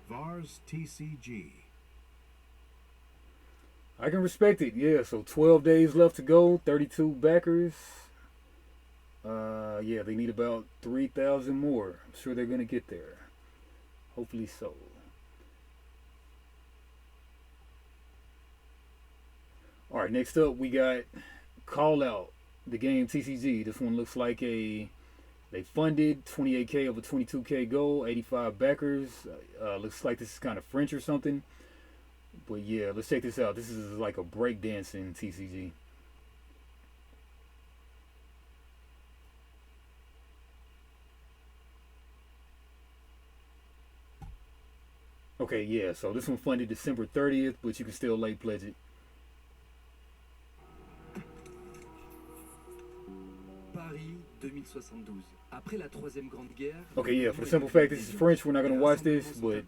VARS TCG. I can respect it, yeah. So 12 days left to go, 32 backers. Yeah, they need about 3,000 more. I'm sure they're gonna get there. Hopefully so. All right, next up we got Call Out, the game TCG. This one looks like they funded 28K of a 22K goal, 85 backers. Looks like this is kind of French or something. But yeah, let's check this out. This is like a breakdancing TCG. Okay, yeah, so this one funded December 30th, but you can still late pledge it. Paris 2072. Après la Troisième Grande Guerre. Okay, yeah, for the simple fact this is French, we're not going to watch this, but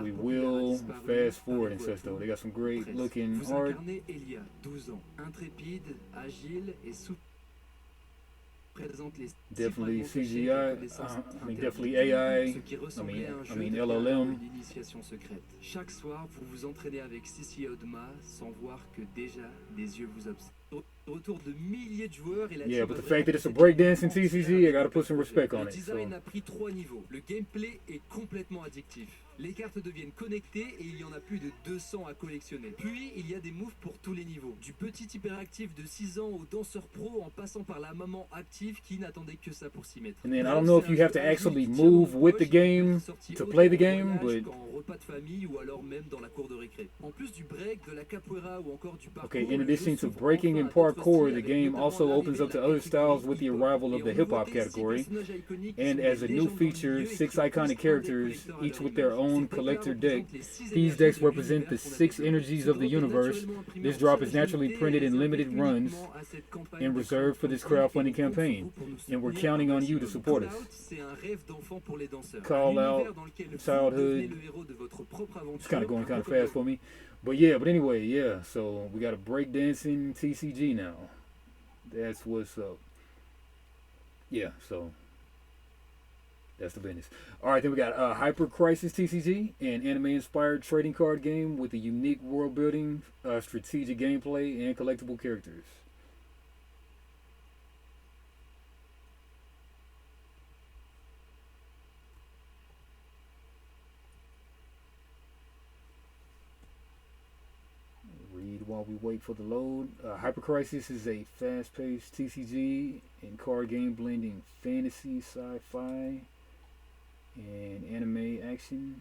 we will fast forward and such though. They got some great looking Vous art. incarnez Elia, 12 ans, intrépide, agile et présente les Definitely CGI, I mean definitely AI, ce qui I ressemblait à un jeu mean de LLM. l'initiation secrète. Chaque soir, vous vous entraînez avec Sissi et Odma sans voir que déjà des yeux vous observent. Retour de milliers de joueurs et la Yeah, team but a the fact that it's a vraiment breakdancing TCG, I gotta put some respect on Le it. design So. a pris 3 niveaux. Le gameplay est complètement addictif. Les cartes deviennent connectées et il y en a plus de 200 à collectionner. Puis, il y a des moves pour tous les niveaux. Du petit hyperactif de 6 ans au danseur pro en passant par la maman active qui n'attendait que ça pour s'y mettre. And then I don't know if you have to actually move with the game to play the game, but En repas de famille ou alors même dans la cour de récré. En plus du break, de la capoeira ou encore du parcours. okay, in addition to breaking and parkour, the game also opens up to other styles with the arrival of the hip-hop category. And as a new feature, 6 iconic characters, each with their own collector deck. These decks represent the 6 energies of the universe. This drop is naturally printed in limited runs and reserved for this crowdfunding campaign. And we're counting on you to support us. Call Out, Childhood. It's kind of going kind of fast for me. But yeah, but anyway, yeah. So we got a breakdancing TCG now. That's what's up. Yeah, so that's the business. All right, then we got Hyper Crisis TCG, an anime-inspired trading card game with a unique world building, strategic gameplay, and collectible characters. Read while we wait for the load. Hyper Crisis is a fast-paced TCG and card game blending fantasy, sci-fi, and anime action.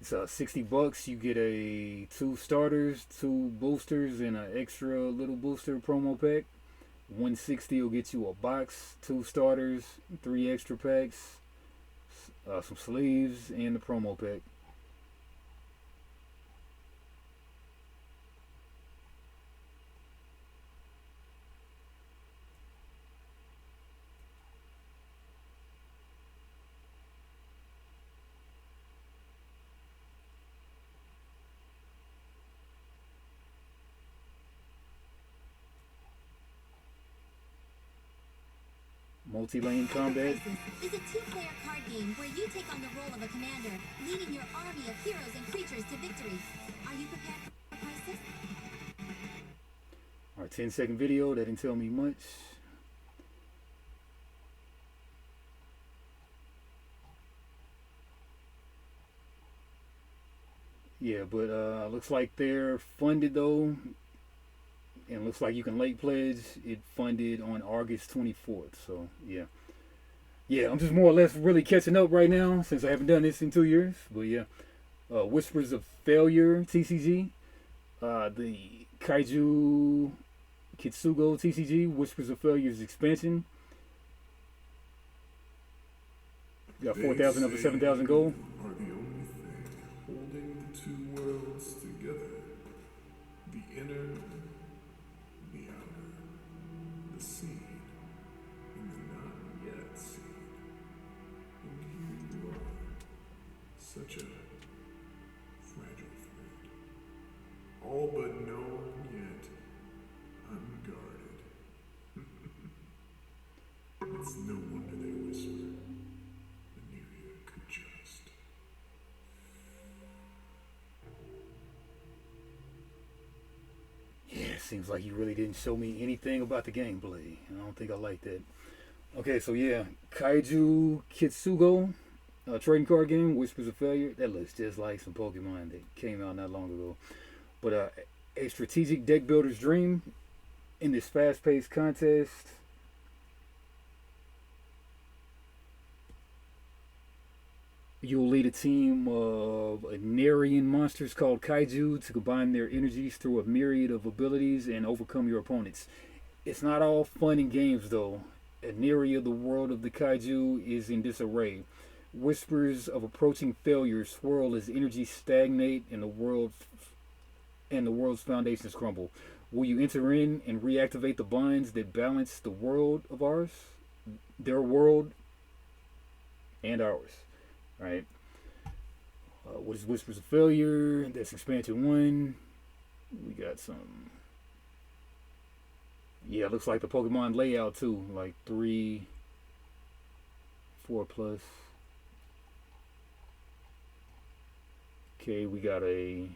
It's $60. You get 2 starters, 2 boosters, and an extra little booster promo pack. $160 will get you a box, 2 starters, 3 extra packs, some sleeves, and the promo pack. Multi-lane combat. Is a two-player card game where you take on the role of a commander, leading your army of heroes and creatures to victory. Are you prepared for crisis? Our 10-second video, that didn't tell me much. Yeah, but looks like they're funded though. And looks like you can late pledge. It funded on August 24th. So yeah. Yeah, I'm just more or less really catching up right now since I haven't done this in 2 years. But yeah. Whispers of Failure TCG. The Kaiju Kitsugo TCG, Whispers of Failure's expansion. Got 4,000 up to 7,000 gold. Are the only thing holding the 2 worlds together. The inner, the outer, the seed, and the not yet seed. And here you are, such a fragile thread. All but known yet unguarded. It's no wonder they whisper. The new year could just. Seems like you really didn't show me anything about the gameplay. I don't think I like that. Okay, so yeah, Kaiju Kitsugo, trading card game, Whispers of Failure. That looks just like some Pokemon that came out not long ago. But a strategic deck builder's dream in this fast-paced contest. You'll lead a team of Anarian monsters called Kaiju to combine their energies through a myriad of abilities and overcome your opponents. It's not all fun and games though. Anaria, the world of the Kaiju, is in disarray. Whispers of approaching failure swirl as energy stagnate and the world's foundations crumble. Will you enter in and reactivate the bonds that balance the world of ours? Their world and ours. Right. What is Whispers of Failure? That's expansion 1. We got some. Yeah, it looks like the Pokemon layout too. Like 3, 4 plus. Okay, we got a.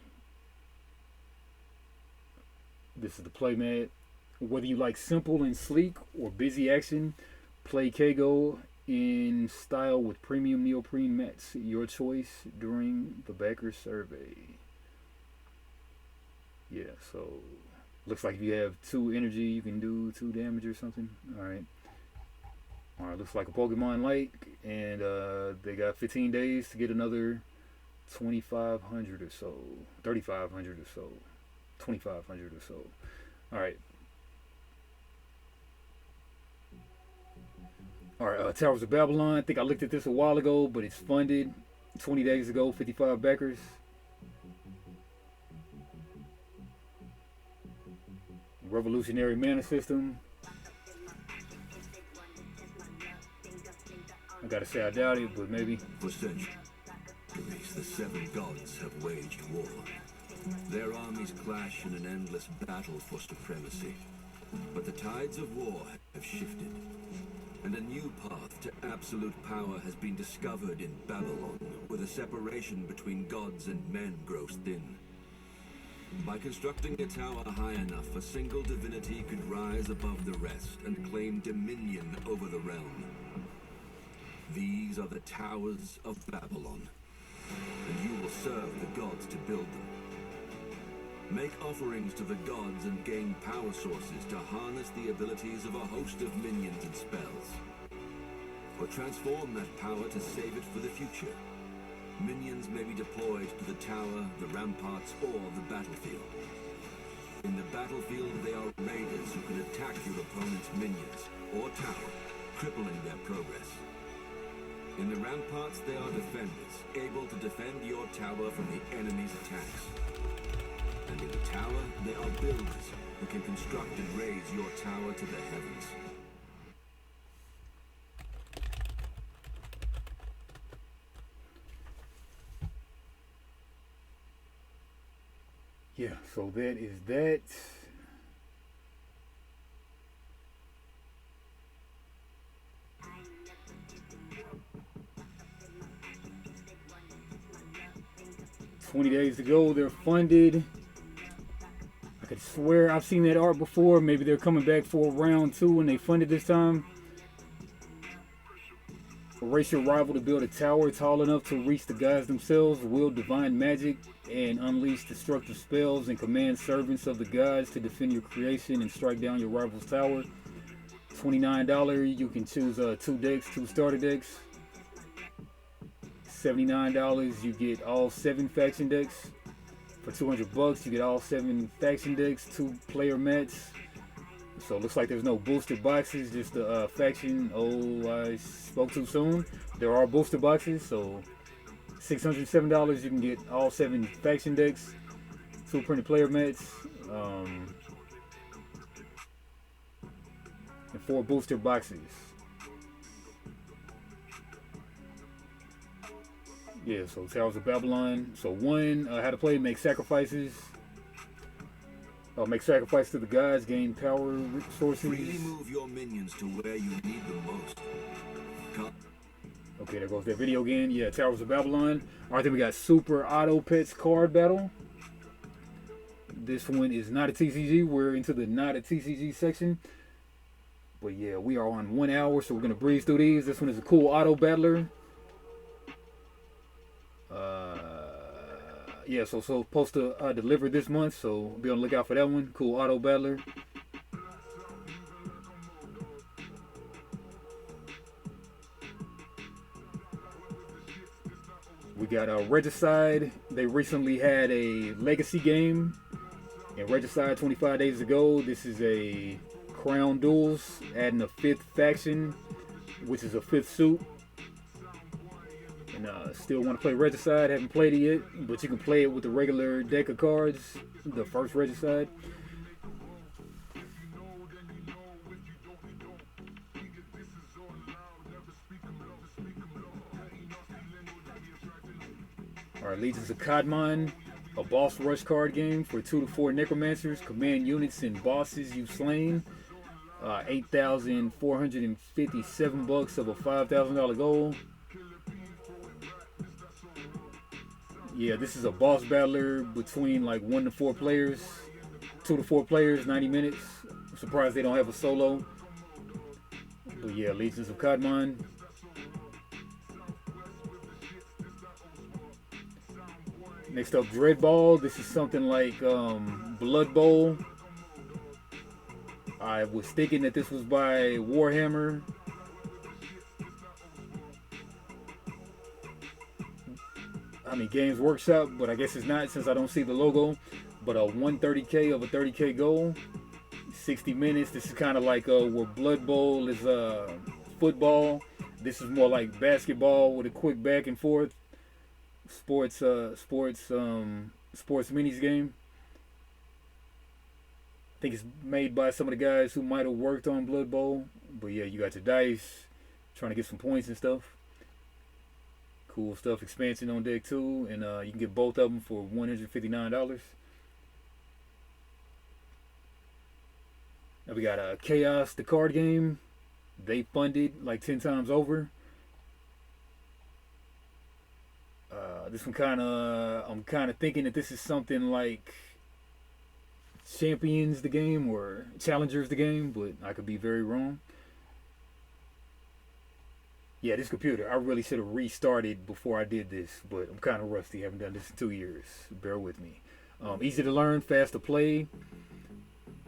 This is the playmat. Whether you like simple and sleek or busy action, play Kago in style with premium neoprene mats. Your choice during the backer survey. Yeah, so looks like if you have 2 energy, you can do 2 damage or something. Alright, looks like a Pokemon Light, and they got 15 days to get another 2,500 or so, 3,500 or so, 2,500 or so. Alright. Alright, Towers of Babylon. I think I looked at this a while ago, but it's funded 20 days ago, 55 backers. Revolutionary mana system. I gotta say I doubt it, but maybe. For centuries, the 7 gods have waged war. Their armies clash in an endless battle for supremacy. But the tides of war have shifted. And a new path to absolute power has been discovered in Babylon, where the separation between gods and men grows thin. By constructing a tower high enough, a single divinity could rise above the rest and claim dominion over the realm. These are the Towers of Babylon, and you will serve the gods to build them. Make offerings to the gods and gain power sources to harness the abilities of a host of minions and spells. Or transform that power to save it for the future. Minions may be deployed to the tower, the ramparts, or the battlefield. In the battlefield, they are raiders who can attack your opponent's minions or tower, crippling their progress. In the ramparts, they are defenders, able to defend your tower from the enemy's attacks. And in the tower, they are builders who can construct and raise your tower to the heavens. Yeah, so that is that. $20 days to go. They're funded. I could swear I've seen that art before. Maybe they're coming back for round 2 when they funded this time. Race your rival to build a tower tall enough to reach the gods themselves. Wield divine magic and unleash destructive spells and command servants of the gods to defend your creation and strike down your rival's tower. $29, you can choose 2 decks, 2 starter decks. $79, you get all 7 faction decks. For $200, you get all 7 faction decks, 2 player mats. So it looks like there's no booster boxes, just the faction. Oh, I spoke too soon. There are booster boxes, so $607, you can get all 7 faction decks, 2 printed player mats, and 4 booster boxes. Yeah, so Towers of Babylon. So 1, how to play, make sacrifices. Make sacrifice to the gods, gain power sources. Freely move your minions to where you need them most. Okay, there goes that video again. Yeah, Towers of Babylon. Alright, then we got Super Auto Pets card battle. This one is not a TCG. We're into the not a TCG section. But yeah, we are on 1 hour, so we're going to breeze through these. This one is a cool auto battler. Yeah, so supposed to deliver this month, so be on the lookout for that one. Cool auto battler. We got Regicide. They recently had a legacy game in Regicide 25 days ago. This is a Crown Duels, adding a 5th faction, which is a 5th suit. And still want to play Regicide, haven't played it yet, but you can play it with the regular deck of cards, the first Regicide. Alright, Legions of Kadmon, a boss rush card game for 2 to 4 necromancers, command units and bosses you've slain. 8,457 bucks of a $5,000 goal. Yeah, this is a boss battler between like 1 to 4 players, 2 to 4 players, 90 minutes. I'm surprised they don't have a solo. But yeah, Legions of Kadmon. Next up, Dreadball. This is something like Blood Bowl. I was thinking that this was by Warhammer. I mean, Games Workshop, but I guess it's not since I don't see the logo. But a 130K of a 30K goal. 60 minutes. This is kind of like where Blood Bowl is football. This is more like basketball with a quick back and forth. Sports minis game. I think it's made by some of the guys who might have worked on Blood Bowl. But yeah, you got your dice, trying to get some points and stuff. Cool stuff. Expansion on deck too, and you can get both of them for $159. Now we got Chaos, the card game. They funded like 10 times over. This one I'm kind of thinking that this is something like Champions the game or Challengers the game, but I could be very wrong. Yeah, this computer, I really should have restarted before I did this, but I'm kind of rusty. Haven't done this in 2 years. Bear with me. Easy to learn, fast to play.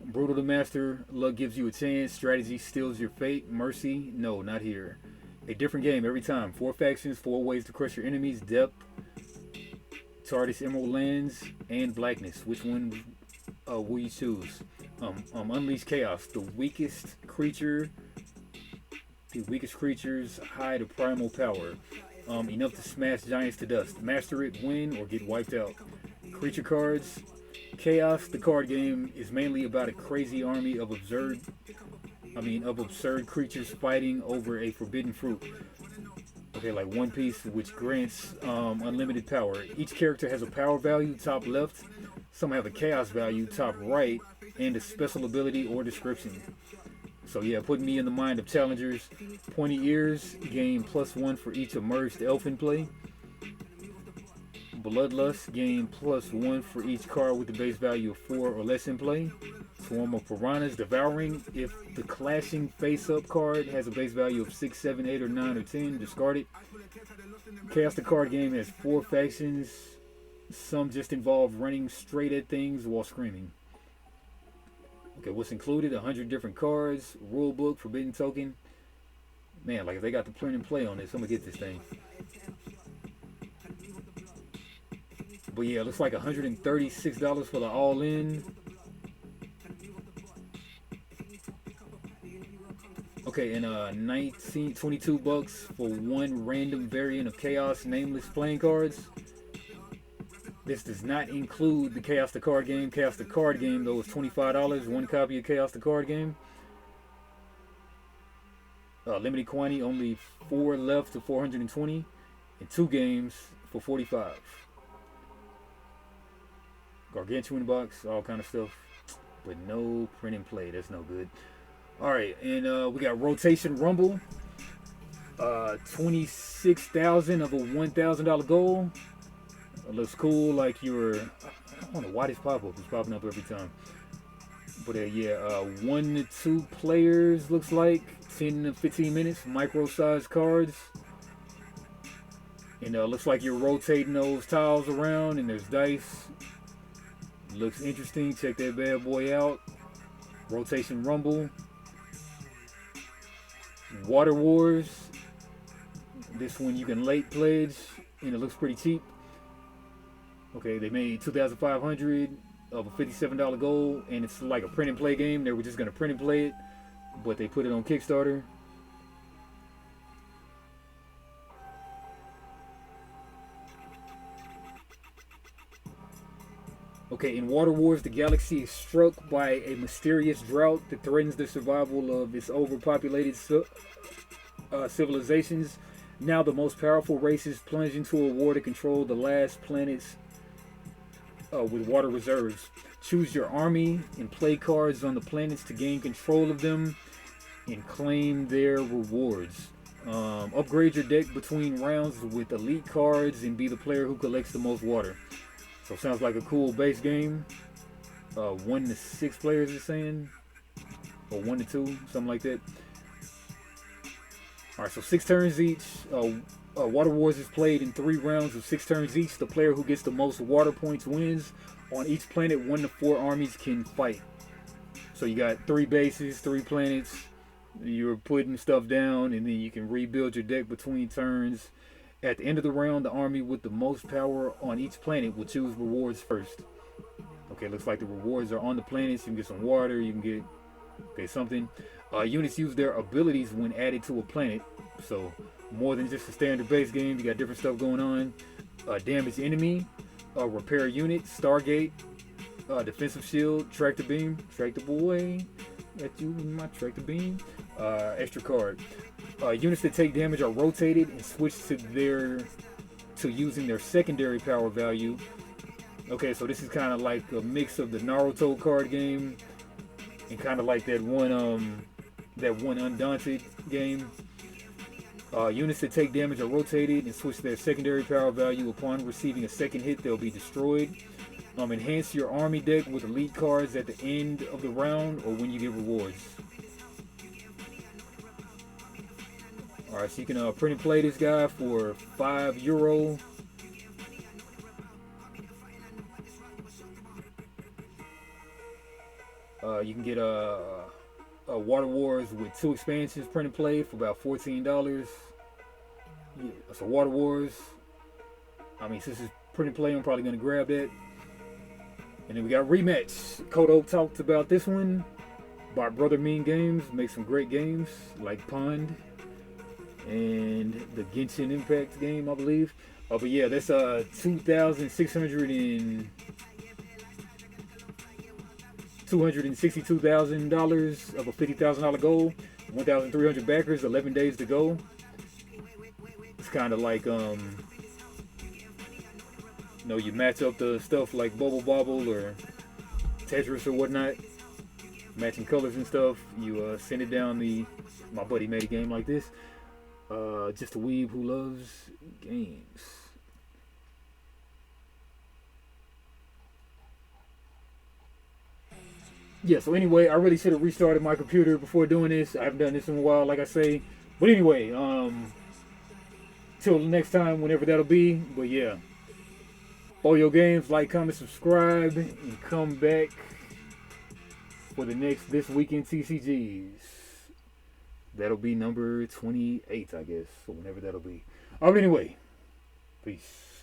Brutal to master. Luck gives you a chance. Strategy steals your fate. Mercy, no, not here. A different game every time. 4 factions, 4 ways to crush your enemies. Depth, TARDIS Emerald Lands, and Blackness. Which one will you choose? Unleash Chaos. The weakest creatures hide a primal power. Enough to smash giants to dust. Master it, win, or get wiped out. Creature cards. Chaos, the card game, is mainly about a crazy army of absurd creatures fighting over a forbidden fruit. Okay, like One Piece, which grants unlimited power. Each character has a power value, top left. Some have a chaos value, top right, and a special ability or description. So yeah, putting me in the mind of challengers. Pointy ears, gain +1 for each emerged elf in play. Bloodlust, gain +1 for each card with the base value of 4 or less in play. Swarm of Piranhas, devouring. If the clashing face-up card has a base value of 6, 7, 8, or 9, or 10, discard it. Chaos the card game has 4 factions. Some just involve running straight at things while screaming. Okay, what's included? 100 different cards, rule book, forbidden token. Man, like if they got the print and play on this, I'm gonna get this thing. But yeah, it looks like $136 for the all-in. Okay, and 22 bucks for 1 random variant of Chaos Nameless playing cards. This does not include the Chaos the card game. Chaos the card game, though, is $25. 1 copy of Chaos the card game. Limited quantity, only 4 left to 420. And 2 games for $45. Gargantuan box, all kind of stuff. But no print and play. That's no good. Alright, and we got Rotation Rumble. 26,000 of a $1,000 goal. It looks cool, like you're I don't know why this pop-up is popping up every time. But yeah, 1 to 2 players looks like 10 to 15 minutes, micro-sized cards. And looks like you're rotating those tiles around, and there's dice. Looks interesting. Check that bad boy out. Rotation Rumble. Water Wars. This one you can late pledge, and it looks pretty cheap. Okay, they made $2,500 of a $57 goal, and it's like a print and play game. They were just gonna print and play it, but they put it on Kickstarter. Okay, in Water Wars, the galaxy is struck by a mysterious drought that threatens the survival of its overpopulated civilizations. Now the most powerful races plunge into a war to control the last planets with water reserves. Choose your army and play cards on the planets to gain control of them and claim their rewards. Upgrade your deck between rounds with elite cards and be the player who collects the most water. So sounds like a cool base game. 1 to 6 players is saying, or 1 to 2, something like that. All right, so 6 turns each. Water Wars is played in 3 rounds of 6 turns each. The player who gets the most water points wins. On each planet, 1 to 4 armies can fight. So you got 3 bases, 3 planets. You're putting stuff down, and then you can rebuild your deck between turns. At the end of the round, the army with the most power on each planet will choose rewards first. Okay, looks like the rewards are on the planets. You can get some water, you can get something. Units use their abilities when added to a planet. So more than just a standard base game, you got different stuff going on. Damage enemy, repair unit, Stargate, defensive shield, tractor beam, tractor boy, at you my tractor beam, extra card. Units that take damage are rotated and switched to using their secondary power value. Okay, so this is kind of like a mix of the Naruto card game and kind of like that one Undaunted game. Units that take damage are rotated and switch their secondary power value. Upon receiving a second hit, they'll be destroyed. Enhance your army deck with elite cards at the end of the round or when you get rewards. Alright, so you can print and play this guy for €5. You can get a Water Wars with 2 expansions print and play for about $14. Yeah, so Water Wars. I mean, since it's print and play, I'm probably gonna grab that. And then we got Rematch. Kodo talked about this one. Bought Brother Mean Games. Make some great games like Pond and the Genshin Impact game, I believe. But yeah, that's $262,000 of a $50,000 goal. 1,300 backers. 11 days to go. It's kind of like you match up the stuff like Bubble Bobble or Tetris or whatnot, matching colors and stuff. You send it down my buddy made a game like this. Just a weeb who loves games. Yeah, so anyway, I really should have restarted my computer before doing this. I haven't done this in a while, like I say. But anyway, till next time, whenever that'll be. But yeah. All your games, like, comment, subscribe, and come back for the next This Week in TCGs. That'll be number 28, I guess, or whenever that'll be. Alright, anyway, peace.